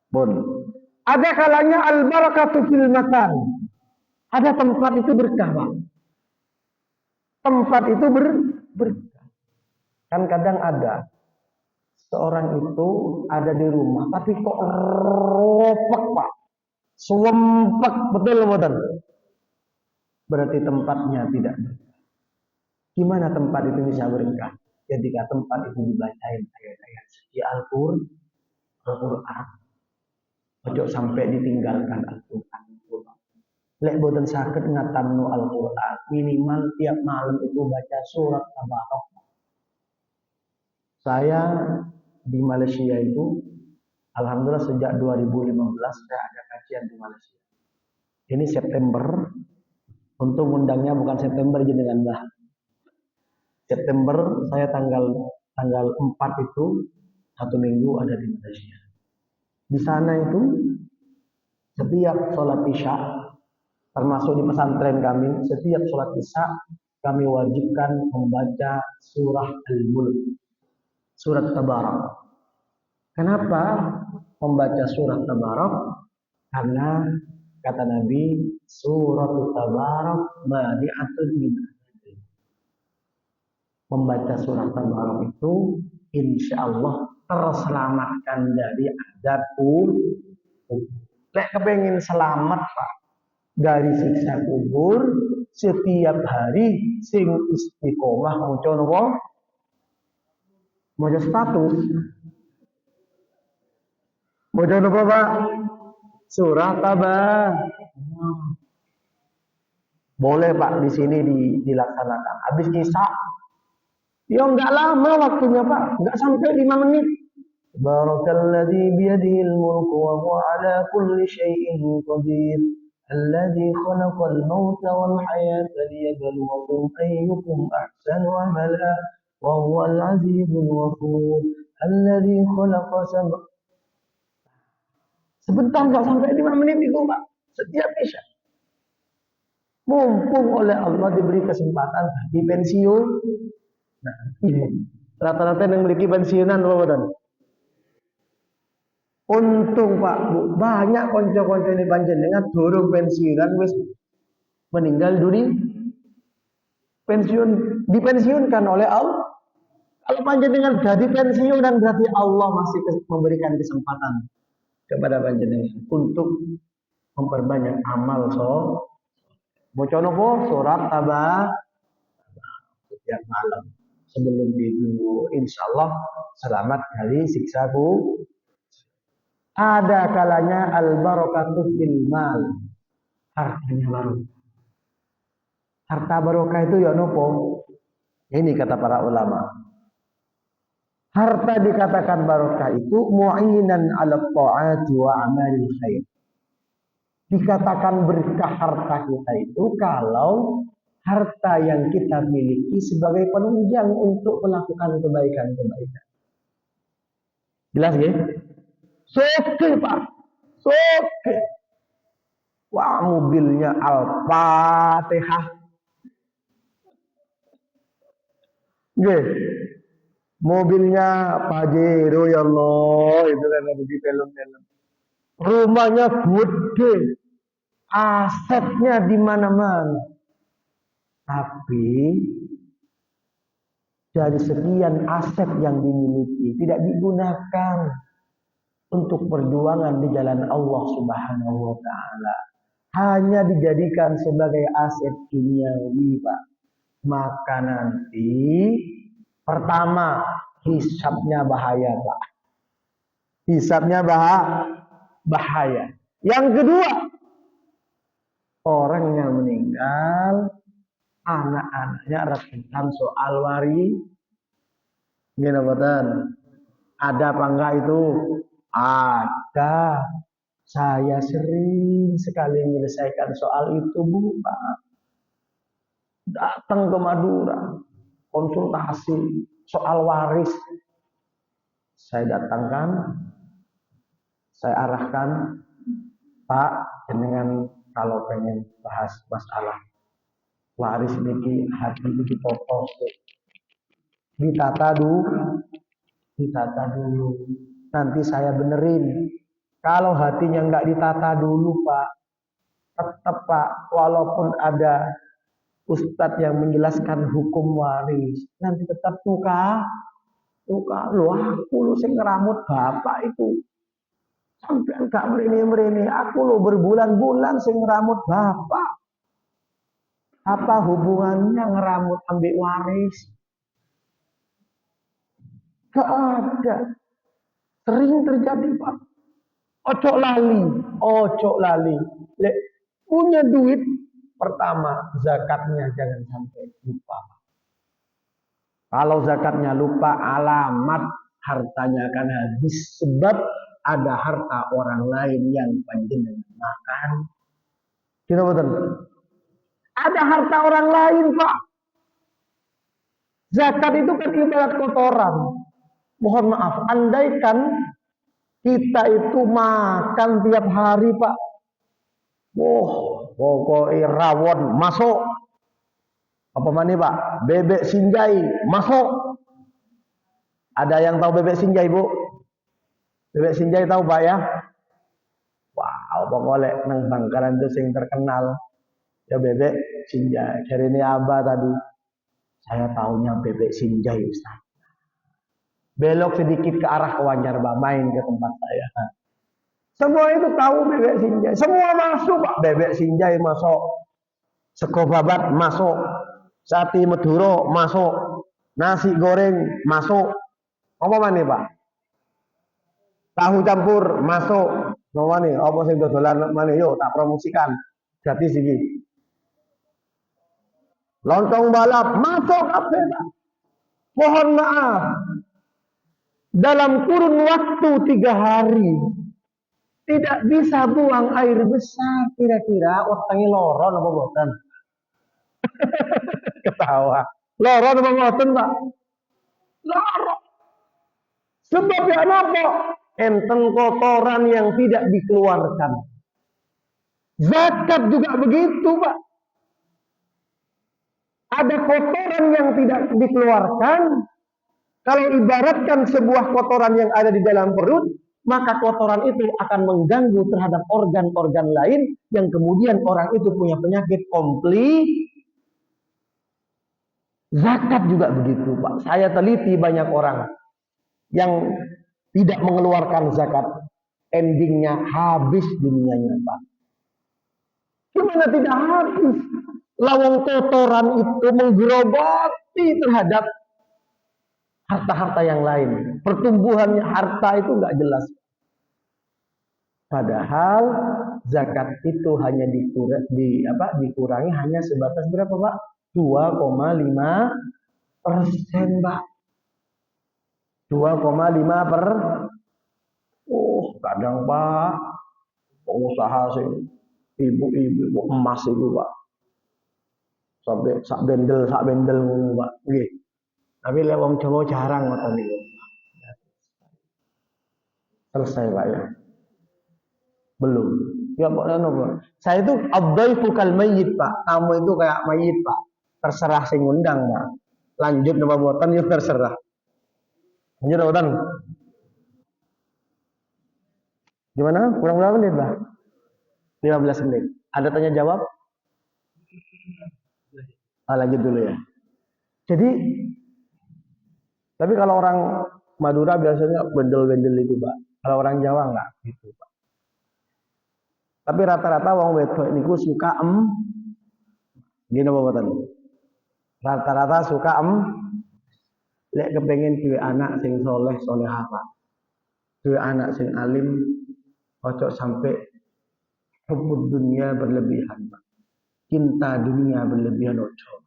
Bon. Ada kalanya al barakatu fil makan. Ada tempat itu berkah, Pak. Tempat itu berkah. Kan kadang ada seorang itu ada di rumah tapi kok ropek, Pak. Sumpek, betul betul. Berarti tempatnya tidak berkah. Gimana tempat itu bisa berkah? Ketika tempat itu dibacain ayat-ayat suci Al-Qur'an. Ojo sampai ditinggalkan Al-Qur'an. Lek boten saged ngatamno Al-Qur'an, minimal tiap malam itu baca surat Tabarak. Saya di Malaysia itu alhamdulillah sejak 2015 saya ada kajian di Malaysia. Ini September. Untuk undangnya bukan September jenengan Mbah. September saya tanggal 4 itu satu minggu ada di Malaysia. Di sana itu setiap sholat isya, termasuk di pesantren kami, setiap sholat isya kami wajibkan membaca surah Al-Mulk, surat Tabarak. Kenapa membaca surat Tabarak? Karena kata Nabi, surat Tabarak mani'atun min. Membaca surat Tabarak itu insya Allah terselamatkan dari azab kubur. Lek kepengen selamat Pak dari siksa kubur, setiap hari sing istiqomah maca napa? Maca status. Maca napa Pak? Surat Tabarak. Boleh Pak di sini dilaksanakan. Habis isya ya enggak lama waktunya Pak, enggak sampai 5 menit. Barakalladzi biyadihil mulku wa huwa ala kulli syai'in qadir. Alladzi khalaqal mauta wal hayata liyabluwakum ayyukum ahsanu amala wa huwal azizul ghafur. Alladzi khalaqa sab'a. Sebentar enggak sampai 5 menit itu Pak, setiap isya. Mumpung oleh Allah diberi kesempatan di pensiun. Nah, ini rata-rata yang memiliki pensiunan Bapak. Untung Pak Bu, banyak konco-konco ini panjenengan durung pensiunan wis meninggal dunia. Dipensiunkan oleh Allah. Kalau panjenengan jadi pensiunan berarti Allah masih memberikan kesempatan kepada panjenengan untuk memperbanyak amal Maca napa? Surat Tabarak setiap malam sebelum tidur, insya Allah selamat dari siksa kubur. Ada kalanya al-barakatu fil mal, hartanya barokah. Harta barokah itu ya nopo? Ini kata para ulama. Harta dikatakan barokah itu mu'inan 'ala ta'ati wa amalil khair. Dikatakan berkah harta kita itu kalau harta yang kita miliki sebagai penunjang untuk melakukan kebaikan-kebaikan. Jelas ya? Soke Pak, soke. Wah mobilnya Al-Fatihah. Oke. Mobilnya Pajero ya Allah, itu kan ada di film-film. Rumahnya gede, asetnya di mana-mana. Tapi dari sekian aset yang dimiliki tidak digunakan untuk perjuangan di jalan Allah Subhanahu wa taala. Hanya dijadikan sebagai aset duniawi, Pak. Maka nanti pertama hisabnya bahaya, Pak. Hisabnya bahaya. Yang kedua, orang yang meninggal, anak-anaknya rebutan soal waris. Gimana Boten? Ada apa enggak itu? Ada. Saya sering sekali menyelesaikan soal itu, Bu, Pak. Datang ke Madura, konsultasi soal waris. Saya datangkan, saya arahkan, Pak, dengan kalau pengen bahas masalah waris niki hati itu dipotong, ditata dulu. Nanti saya benerin. Kalau hatinya nggak ditata dulu, Pak, tetap Pak, walaupun ada ustadz yang menjelaskan hukum waris, nanti tetap tukar. Lu aku lu sing ngeramut bapak itu. Sampai enggak merini, aku lo berbulan-bulan sing ngeramut bapak. Apa hubungannya ngeramut ambil waris? Gak ada. Sering terjadi Pak. Ojo lali. Punya duit, pertama zakatnya jangan sampai lupa. Kalau zakatnya lupa, alamat hartanya akan habis. Sebab ada harta orang lain yang panjenengan makan. Kita betul. Ada harta orang lain, Pak. Zakat itu kan ibarat kotoran. Mohon maaf, andaikan kita itu makan tiap hari, Pak. Pokoknya rawon masuk. Apa mana, Pak? Bebek sinjai masuk. Ada yang tahu bebek sinjai, Bu? Bebek sinjai tahu, Pak ya? Wow, pokoknya nang bangkalan itu yang terkenal. Ya bebek sinjai. Dari ini Abah tadi. Saya tahunya bebek sinjai, Ustaz. Belok sedikit ke arah Kewanjar, Pak, main ke tempat saya. Semua itu tahu bebek sinjai. Semua masuk, Pak. Bebek sinjai masuk. Sego babat masuk. Sate Madura masuk. Nasi goreng masuk. Apa mana, Pak? Tahu campur masuk. Apa nih? Apa sing dodolan mana? Yuk tak promosikan. Gratis iki. Lontong balap masuk apa, Pak? Mohon maaf. Dalam kurun waktu 3 hari tidak bisa buang air besar, kira-kira otaknya loron apa boten? Ketawa. Loron apa boten, Pak? Loron. Sebabnya apa? Enten kotoran yang tidak dikeluarkan. Zakat juga begitu, Pak. Ada kotoran yang tidak dikeluarkan. Kalau ibaratkan sebuah kotoran yang ada di dalam perut, maka kotoran itu akan mengganggu terhadap organ-organ lain yang kemudian orang itu punya penyakit komplit. Zakat juga begitu, Pak. Saya teliti banyak orang yang tidak mengeluarkan zakat. Endingnya habis dunianya, Pak. Gimana tidak habis? Lawang kotoran itu menggerogoti terhadap harta-harta yang lain. Pertumbuhannya harta itu nggak jelas. Padahal zakat itu hanya dikurangi hanya sebatas berapa, Pak? 2,5%, Pak. 2,5%. Kadang, Pak, pengusaha sih ibu-ibu emas itu, Pak. Sampai sak bendel ngono, Pak. Nggih. Tapi lek wong Jawa jarang ngoten niku. Selesai, Pak ya. Belum. Ya Pak, saya itu abdaifu kal mayyit, Pak. Tamu itu kayak mayit, Pak. Terserah sing ngundang, Pak. Lanjut napa mboten ya terserah. Lanjut mboten. Gimana? Kurang berapa menit, Pak? 15 menit. Ada tanya jawab? Lanjut dulu ya. Jadi, tapi kalau orang Madura biasanya bendel-bendel itu, Pak. Kalau orang Jawa enggak gitu, Pak. Tapi rata-rata wong wedok niku suka gini apa boten? Rata-rata suka lek kepengen duwe anak sing soleh apa. Duwe anak sing alim, ojo sampai hubud dunia berlebihan, Pak. Cinta dunia berlebihan ojo.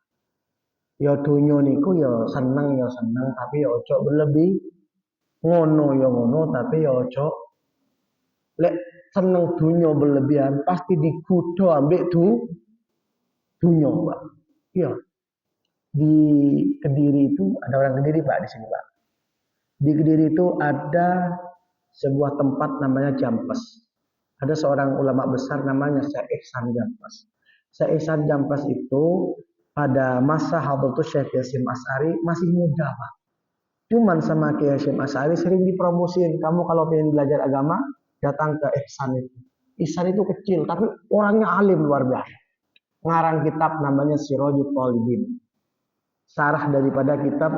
Ya dunyo niku ya seneng, tapi ya ojo berlebih. Ngono ya ngono, tapi ya ojo lek seneng dunyo berlebihan pasti dikudo ambek dunyo, Pak. Iya. Di Kediri itu ada orang Kediri, Pak, di sini, Pak. Di Kediri itu ada sebuah tempat namanya Jampes. Ada seorang ulama besar namanya Syekh Ihsan Jampes. Syekh Ihsan Jampes itu pada masa Hadratus Syekh Hasyim Asy'ari masih muda, Pak. Cuman sama Kiai Hasyim Asy'ari sering dipromosin, kamu kalau pengen belajar agama, datang ke Ihsan itu. Ihsan itu kecil, tapi orangnya alim luar biasa. Ngarang kitab namanya Sirajul Talibin. Sarah daripada kitab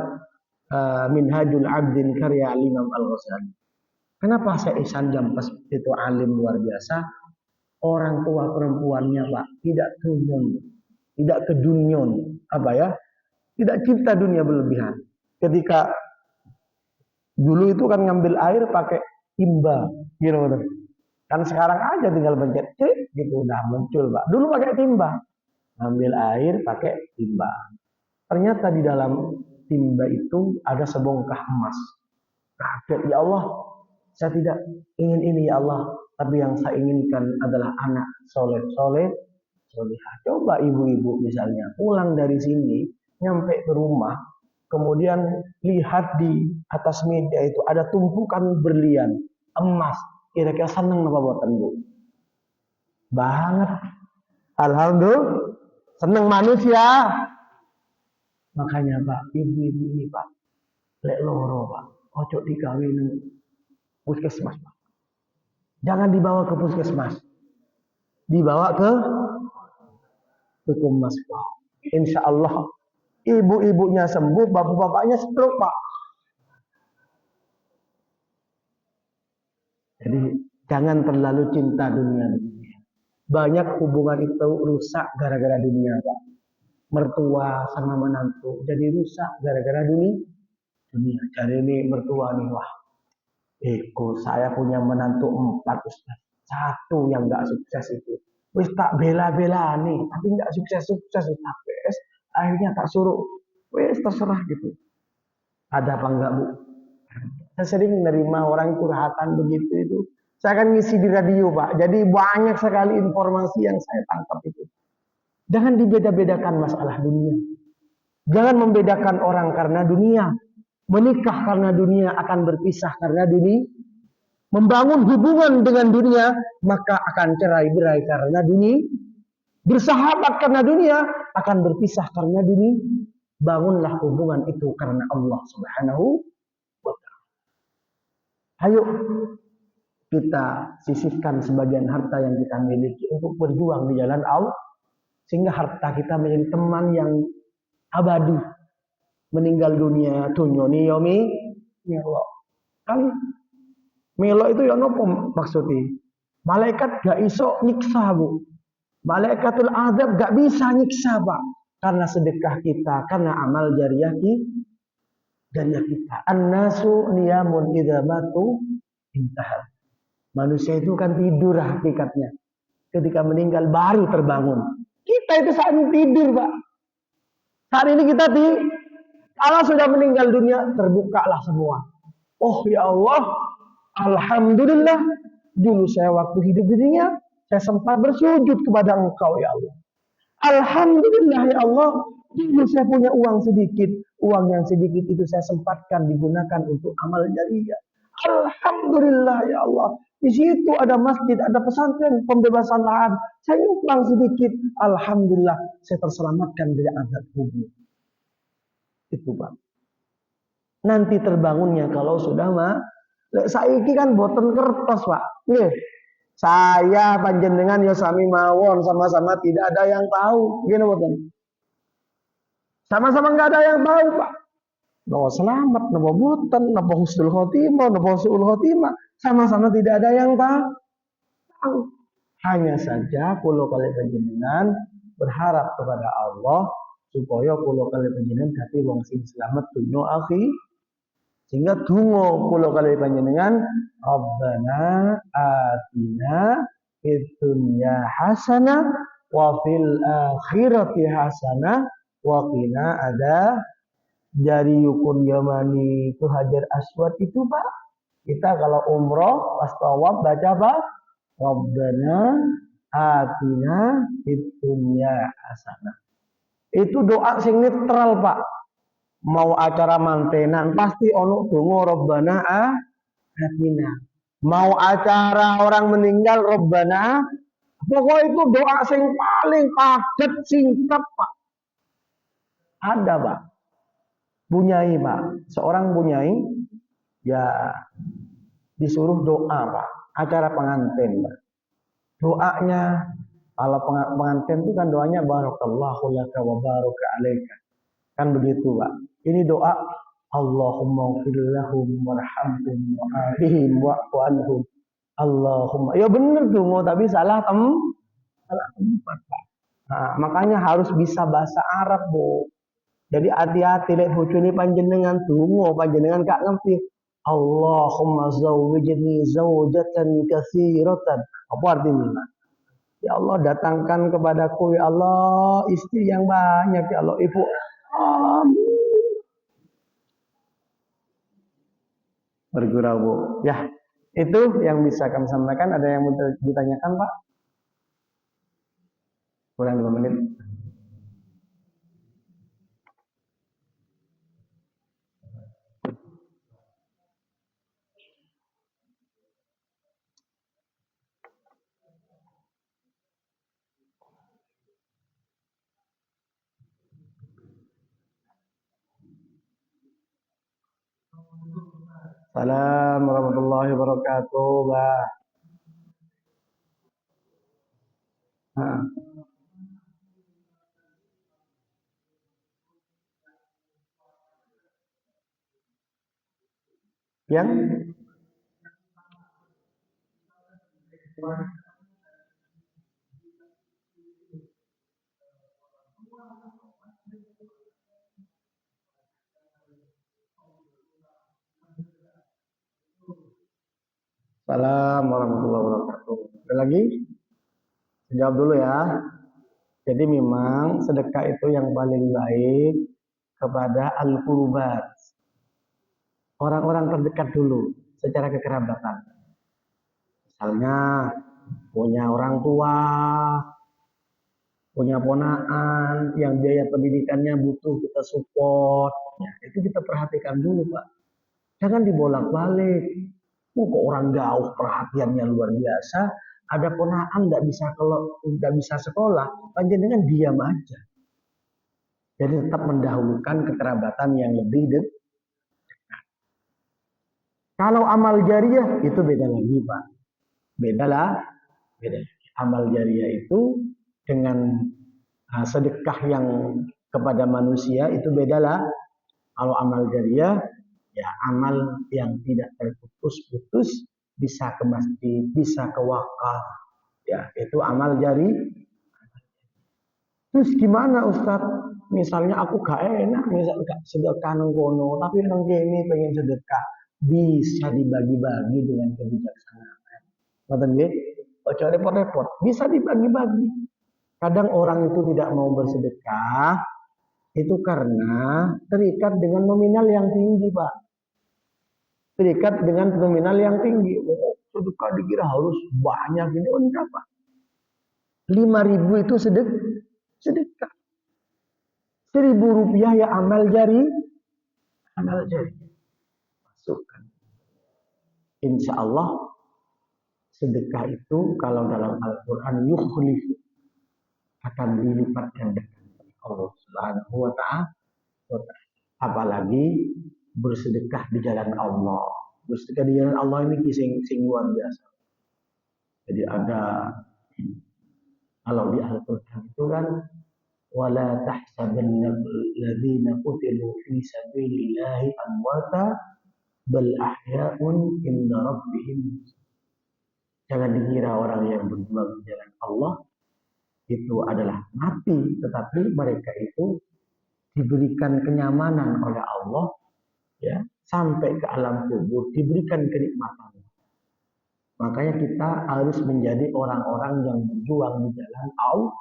Minhajul Abdin karya Imam Al-Ghazali. Kenapa Syekh Ihsan Jampes itu alim luar biasa? Orang tua perempuannya, Pak, tidak tunyon, tidak kedunyon, apa ya? Tidak cinta dunia berlebihan. Ketika dulu itu kan ngambil air pakai timba, gitu. Kan sekarang aja tinggal pencet gitu udah muncul, Pak. Dulu pakai timba, ngambil air pakai timba. Ternyata di dalam timba itu ada sebongkah emas. Kaget, ya Allah, saya tidak ingin ini ya Allah, tapi yang saya inginkan adalah anak soleh, solehah. Coba ibu-ibu misalnya pulang dari sini, nyampe ke rumah, kemudian lihat di atas meja itu ada tumpukan berlian, emas. Kira-kira seneng apa buatan Bu? Banget. Alhamdulillah. Seneng manusia. Makanya Pak, ibu-ibu ini Pak, lek loro Pak, ojo dikawin puskesmas Pak. Jangan dibawa ke puskesmas. Dibawa ke hukum mas Pak. Insya Allah ibu-ibunya sembuh, bapak-bapaknya stroke Pak. Jadi jangan terlalu cinta dunia. Banyak hubungan itu rusak gara-gara dunia Pak. Mertua sama menantu jadi rusak gara-gara dunia. Jadi ini mertua nih, wah. Saya punya menantu 4 Ustaz. 1 yang nggak sukses itu. Wis tak bela-bela nih, tapi nggak sukses-sukses Ustaz. Akhirnya tak suruh. Wis terserah gitu. Ada apa enggak Bu? Saya sering menerima orang curhatan begitu itu. Saya akan ngisi di radio Pak. Jadi banyak sekali informasi yang saya tangkap itu. Jangan dibeda-bedakan masalah dunia. Jangan membedakan orang karena dunia. Menikah karena dunia akan berpisah karena dunia. Membangun hubungan dengan dunia maka akan cerai-berai karena dunia. Bersahabat karena dunia akan berpisah karena dunia. Bangunlah hubungan itu karena Allah Subhanahu wa ta'ala. Ayo kita sisihkan sebagian harta yang kita miliki untuk berjuang di jalan Allah, sehingga harta kita menjadi teman yang abadi. Meninggal dunia tunyoni yomi melo. Kan melo itu ya nopo maksudnya? Malaikat gak iso nyiksa Bu. Malaikatul azab gak bisa nyiksa Pak. Karena sedekah kita, karena amal jariah kita. An-nasu niyamun idza matu intahal. Manusia itu kan tidur hakikatnya. Ketika meninggal baru terbangun. Kita itu saat ini tidur Pak. Saat ini kita Allah sudah meninggal dunia, terbukalah semua. Oh ya Allah, alhamdulillah. Dulu saya waktu hidup di dunia, saya sempat bersujud kepada Engkau ya Allah. Alhamdulillah ya Allah, dulu saya punya uang sedikit. Uang yang sedikit itu saya sempatkan digunakan untuk amal jariah. Alhamdulillah ya Allah. Di situ ada masjid, ada pesantren, pembebasan lahan. Saya nyumbang sedikit. Alhamdulillah, saya terselamatkan dari azab kubur. Itu Pak. Nanti terbangunnya kalau sudah saiki kan boten kertas Pak. Nggih. Saya panjenengan ya sami mawon, sama-sama tidak ada yang tahu. Gini boten. Sama-sama enggak ada yang tahu Pak. Napa selamat, napa boten, napa husnul khotimah, napa suul khotimah, sama-sama tidak ada yang tahu. Hanya saja kula kali panjenengan berharap kepada Allah supaya kula kali panjenengan dadi wong sing selamat dunya akhir. Sehingga donga kula kali panjenengan, Rabbana atina fid dunya hasanah wa fil akhirati hasanah wa qina ada. Dari yukun yamani itu Hajar Aswad itu Pak. Kita kalau umroh pas tawaf baca Pak, Rabbana atina fid dunya hasanah. Itu doa sing netral Pak. mau acara mantenan pasti ono donga Rabbana atina. Mau acara orang meninggal Rabbana, pokoknya itu doa sing paling padat singkat Pak. Ada Pak. Bunyai Pak. Seorang bunyai ya disuruh doa Pak. Acara pengantin Pak. Doanya kalau pengantin itu kan doanya barakallahu laka wa baraka alaika. Kan begitu Pak. Ini doa Allahumma ighfir lahum warhamhum wa'afihim wa'fu anhum. Allahumma. Ya bener tuh, tapi salah tempat Pak. Nah, makanya harus bisa bahasa Arab, Bu. Jadi hati-hati lek bojone panjenengan donga panjenengan gak ngerti. Allahumma zawwijni zawjatan katsiratan. Apa artinya? Ya Allah datangkan kepadaku ya Allah istri yang banyak ya Allah ibu. Amin. Bergurau Bu. Ya, itu yang bisa kami sampaikan. Ada yang mau ditanyakan Pak? Kurang 2 menit. Assalamualaikum warahmatullahi wabarakatuh, Mbak. Nah. Yang Assalamualaikum warahmatullahi wabarakatuh. Ada lagi? Jawab dulu ya. Jadi memang sedekah itu yang paling baik kepada al-qurbat. Orang-orang terdekat dulu secara kekerabatan. Misalnya punya orang tua, punya ponakan yang biaya pendidikannya butuh kita support. Ya, itu kita perhatikan dulu Pak. Jangan dibolak-balik. Kok orang jauh perhatiannya luar biasa, ada ponakan nggak bisa sekolah, panjenengan diam aja. Jadi tetap mendahulukan kekerabatan yang lebih dekat. Kalau amal jariah itu beda lagi Pak. Beda. Amal jariah itu dengan sedekah yang kepada manusia itu bedalah. Kalau amal jariah ya amal yang tidak terputus-putus, bisa ke masjid, bisa ke wakaf, ya itu amal jari. Terus gimana Ustadz? Misalnya aku gak enak, misalnya gak sedekah nengkono, tapi neng kene pengen sedekah, bisa dibagi-bagi dengan kebijaksanaan. Ngoten nggih? Ojo repot-repot, bisa dibagi-bagi. Kadang orang itu tidak mau bersedekah itu karena terikat dengan nominal yang tinggi Pak. Terikat dengan nominal yang tinggi. Oh, sedekah dikira harus banyak ini. Oh enggak Pak. 5.000 itu sedekah. 1.000 rupiah ya amal jari. Masukkan. Insya Allah sedekah itu kalau dalam Al-Quran yukhlif akan dilipat gandakan Allah Subhanahu wa ta'ala. Apalagi bersedekah di jalan Allah. Bersedekah di jalan Allah ini sing luar biasa. Jadi ada kalau di Al-Quran itu kan wala tahsabanna alladziina qutilu fi sabilillahi amwata bal ahya'un inda rabbihim. Jangan dikira orang yang berjuang di jalan Allah itu adalah mati, tetapi mereka itu diberikan kenyamanan oleh Allah ya sampai ke alam kubur, diberikan kenikmatan. Makanya kita harus menjadi orang-orang yang berjuang di jalan Allah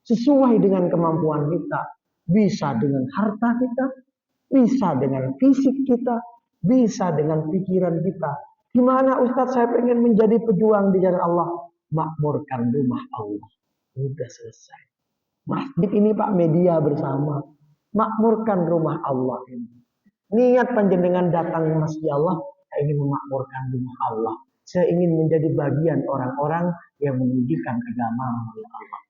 sesuai dengan kemampuan kita. Bisa dengan harta kita, bisa dengan fisik kita, bisa dengan pikiran kita. Gimana Ustadz saya pengen menjadi pejuang di jalan Allah? Makmurkan rumah Allah. Udah selesai. Masjid ini Pak media bersama. makmurkan rumah Allah ini. Niat panjenengan datang ke masjid Allah, saya ingin memakmurkan rumah Allah. Saya ingin menjadi bagian orang-orang yang meninggikan agama Allah.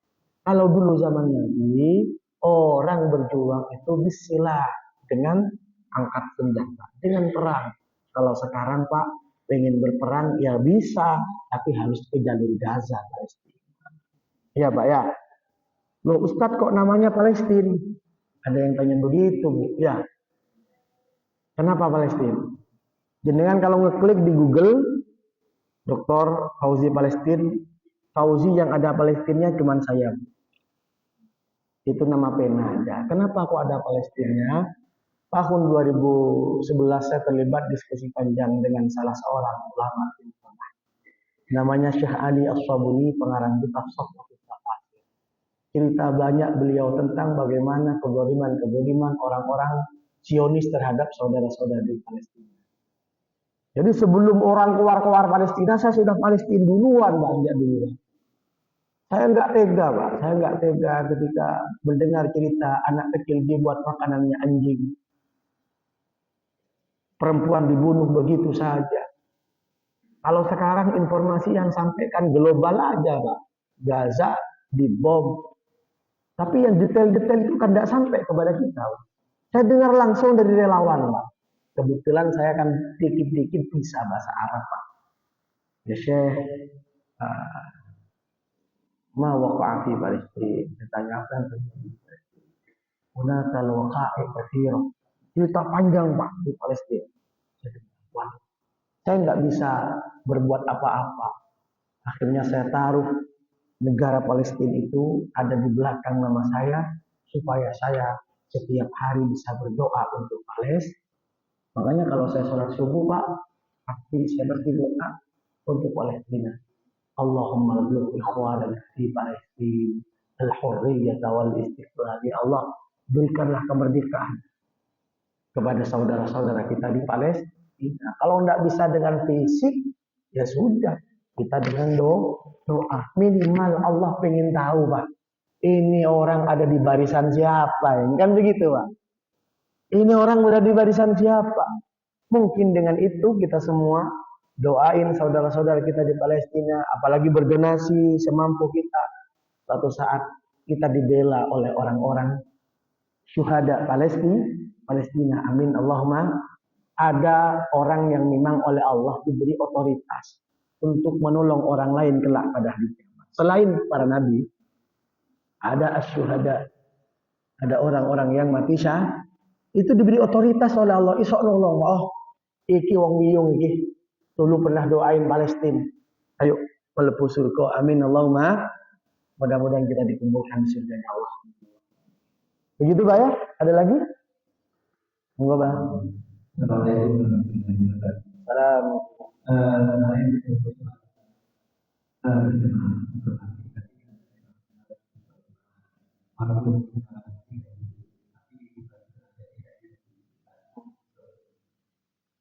Kalau dulu zaman Nabi, orang berjuang itu bismillah dengan angkat senjata, dengan perang. Kalau sekarang Pak, pengen berperang ya bisa, tapi harus ke jalur Gaza, Palestina. Ya Pak ya. Loh Ustadz kok namanya Palestina? Ada yang tanya begitu, Bu. Ya. Kenapa Palestina? Jenengan kalau ngeklik di Google, Dr. Fauzi Palestina, Fauzi yang ada Palestinanya cuma saya. Itu nama pena aja. Kenapa kok ada Palestinanya? Tahun 2011 saya terlibat diskusi panjang dengan salah seorang ulama namanya Syekh Ali As-Sabuni, pengarang kitab Safwatut Tafasir. Cerita banyak beliau tentang bagaimana kezaliman orang-orang Zionis terhadap saudara-saudara di Palestina. Jadi sebelum orang keluar Palestina, saya sudah Palestina duluan, banyak duluan. Saya nggak tega, Pak. Saya nggak tega ketika mendengar cerita anak kecil dibuat makanannya anjing. Perempuan dibunuh begitu saja. Kalau sekarang informasi yang sampaikan global aja, Pak. Gaza dibom. Tapi yang detail-detail itu kan tidak sampai kepada kita, Pak. Saya dengar langsung dari relawan, Pak. Kebetulan saya kan dikit-dikit bisa bahasa Arab, Pak. Ya Syekh, ma waqa'a fi Palestina. Ditanyakan terjadi. Hunaka al-waqa'i katsira. Cerita panjang, Pak, di Palestina. Saya nggak bisa berbuat apa-apa. Akhirnya saya taruh negara Palestina itu ada di belakang nama saya supaya saya setiap hari bisa berdoa untuk Palestina. Makanya kalau saya sholat subuh, Pak, pasti saya berdoa untuk Palestina. Allahumma rzuq ikhwanana fi Palestina al-hurriyyah wal istiqlal. Ya Allah, berikanlah kemerdekaan kepada saudara-saudara kita di Palestina. Kalau tidak bisa dengan fisik, ya sudah. Kita dengan doa. Minimal Allah pengen tahu, Pak. Ini orang ada di barisan siapa? Ini kan begitu, Pak. Ini orang berada di barisan siapa? Mungkin dengan itu kita semua doain saudara-saudara kita di Palestina, apalagi berdonasi semampu kita. Suatu saat kita dibela oleh orang-orang syuhada Palestina. Amin. Allahumma. Ada orang yang memang oleh Allah diberi otoritas untuk menolong orang lain kelak pada hari kiamat. Selain para nabi, ada asyuhada, ada orang-orang yang mati syahid, itu diberi otoritas oleh Allah. Isok nolong, oh, iki wong wiyung iki, dulu pernah doain Palestina. Ayo melepuh surga. Amin Allahumma. Mudah-mudahan kita dikumpulkan di surga Allah. Begitu Pak ya? Ada lagi? Enggak Bang. Salam.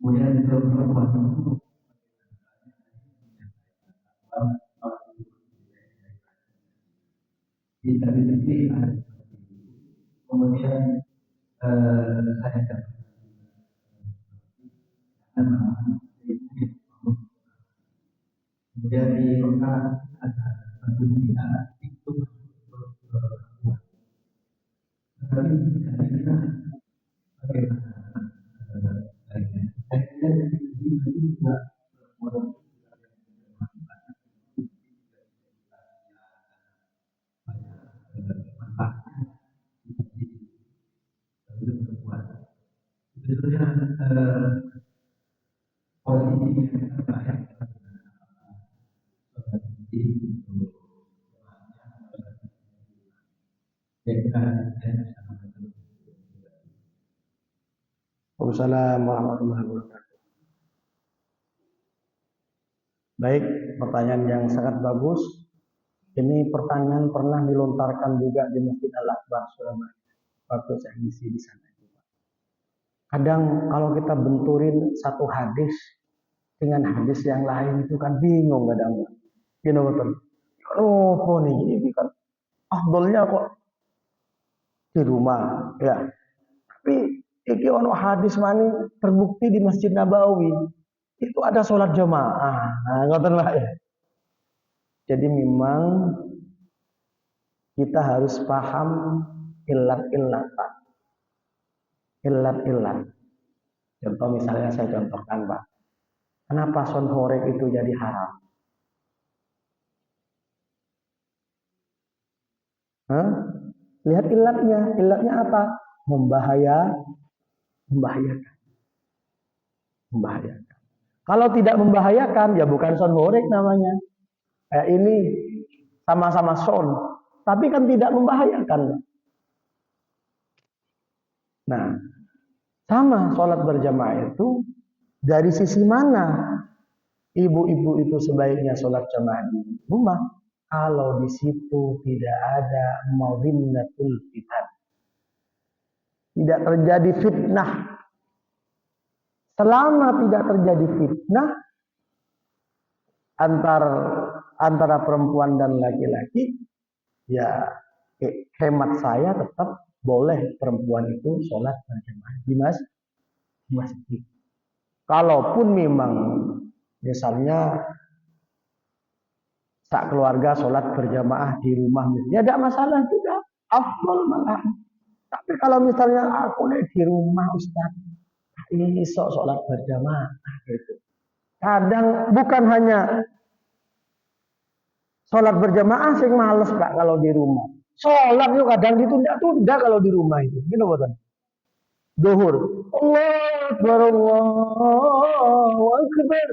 Kemudian perempuan itu bisa ada. Kemudian saya kemudian di Mekah ada dunia itu perempuan. Tapi kita bagaimana? Waalaikumsalam warahmatullahi wabarakatuh. Baik, pertanyaan yang sangat bagus. Ini pertanyaan pernah dilontarkan juga di Masjid Al-Akbar Surabaya waktu saya ngisi di sana. Kadang kalau kita benturin satu hadis dengan hadis yang lain itu kan bingung kadang. Gini betul. Oh nih ini kan afdolnya kok di rumah ya. Tapi iki ono hadis mani terbukti di Masjid Nabawi itu ada sholat jamaah. Nah, ngoten Pak ya. Jadi memang kita harus paham ilat-ilat Pak. Ilat-ilat. Contoh misalnya saya contohkan Pak. Kenapa son horeg itu jadi haram? Hah? Lihat ilatnya. Ilatnya apa? Membahayakan. Kalau tidak membahayakan, ya bukan son horeg namanya. Ini sama-sama son, tapi kan tidak membahayakan. Nah, sama sholat berjamaah itu dari sisi mana ibu-ibu itu sebaiknya sholat jamaah di rumah? Kalau di situ tidak ada mawinnatul fitan, tidak terjadi fitnah. Selama tidak terjadi fitnah antara perempuan dan laki-laki, ya hemat saya tetap boleh perempuan itu sholat berjamaah di masjid. Kalaupun memang misalnya sak keluarga sholat berjamaah di rumah, ya tidak masalah juga, afdal malah. Tapi kalau misalnya aku di rumah Ustaz, ini sholat berjamaah gitu. Kadang bukan hanya sholat berjamaah sing males Pak kalau di rumah. Sholat itu kadang ditunda-tunda kalau di rumah itu. Gini buatan. Zuhur. Allahu Akbar.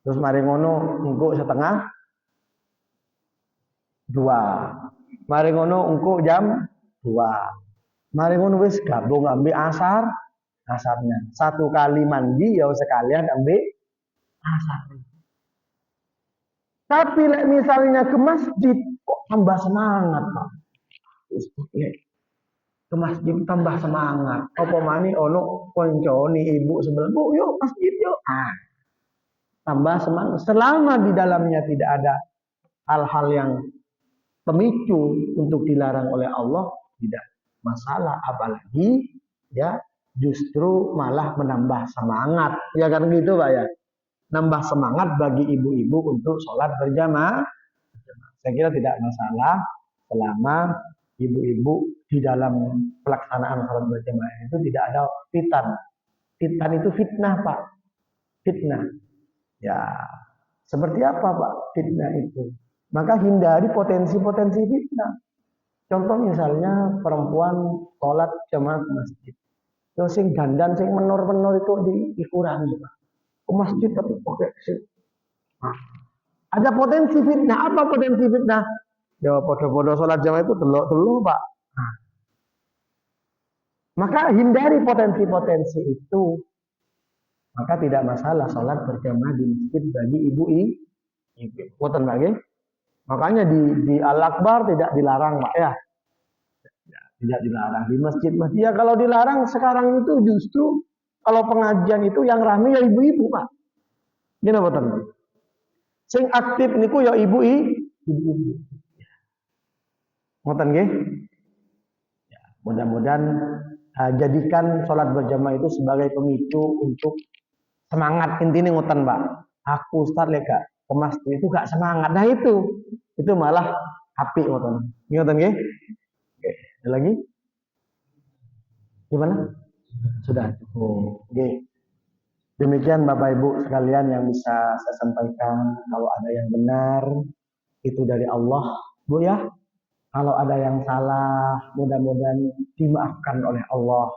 Terus mari ngono engko setengah 2. Mari ngono engko jam 2. Mari ngono wis gabung ambil asarnya. Satu kali mandi ya sekalian ambil asar. Tapi misalnya ke masjid kok tambah semangat Pak. Ke masjid tambah semangat. Apa mani ono konconi ibu sebelah, Bu, yuk masjid yuk. Tambah semangat. Selama di dalamnya tidak ada hal-hal yang pemicu untuk dilarang oleh Allah, tidak masalah. Apalagi ya justru malah menambah semangat. Ya kan gitu Pak ya. Nambah semangat bagi ibu-ibu untuk sholat berjamaah. Saya kira tidak masalah selama ibu-ibu di dalam pelaksanaan sholat berjamaah itu tidak ada fitan. Fitan itu fitnah Pak. Fitnah. Ya, seperti apa Pak fitnah itu? Maka hindari potensi-potensi fitnah. Contoh misalnya perempuan sholat jamaah ke masjid. Terus sing dandan, sing menor-menor itu dikurangi Pak. Ke masjid tapi pakai sih. Ada potensi fitnah. Apa potensi fitnah? Ya podo-podo sholat jamaah itu teluk-teluk Pak. Maka hindari potensi-potensi itu. Maka tidak masalah sholat berjamaah di masjid bagi ibu-ibu. Boten lagi. Makanya di Al-Akbar tidak dilarang Pak ya. Tidak dilarang di masjid-masjid. Ya kalau dilarang sekarang itu justru kalau pengajian itu yang ramai ya ibu-ibu Pak. Gini boten. Sing aktif niku ya ibu-ibu. Ngoten nggih? Ya, mudah-mudahan jadikan sholat berjamaah itu sebagai pemicu untuk semangat. Intinya ngoten Pak. Aku Ustaz lega ke masjid itu gak semangat. Nah itu malah api ngoten. Ngoten nggih? Oke, ada lagi? Gimana? Sudah cukup. Oke. Demikian Bapak Ibu sekalian yang bisa saya sampaikan. Kalau ada yang benar itu dari Allah, Bu ya. Kalau ada yang salah, mudah-mudahan dimaafkan oleh Allah.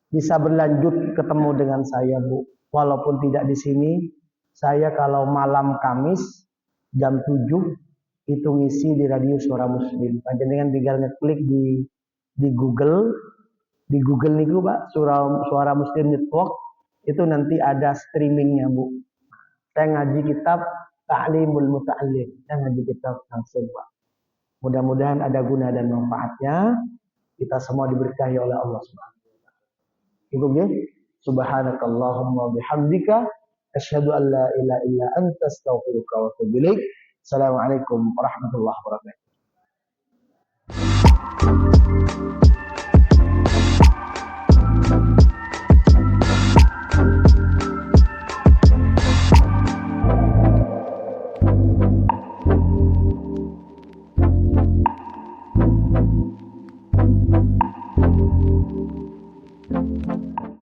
Bisa berlanjut ketemu dengan saya, Bu. Walaupun tidak di sini, saya kalau malam Kamis jam 7 itu ngisi di radio Suara Muslim. Panjenengan tinggal ngeklik di Google niku Pak, Suara Muslim Network. Itu nanti ada streamingnya Bu. Saya ngaji kitab Ta'limul Muta'allim. Saya ngaji kitab langsung Pak. Mudah-mudahan ada guna dan manfaatnya. Kita semua diberkahi oleh Allah Subhanahu wa taala. Ibu nggih, subhanakallahumma bihamdika asyhadu an la ilaha illa anta astaghfiruka wa atubu ilaik. Assalamualaikum warahmatullahi wabarakatuh.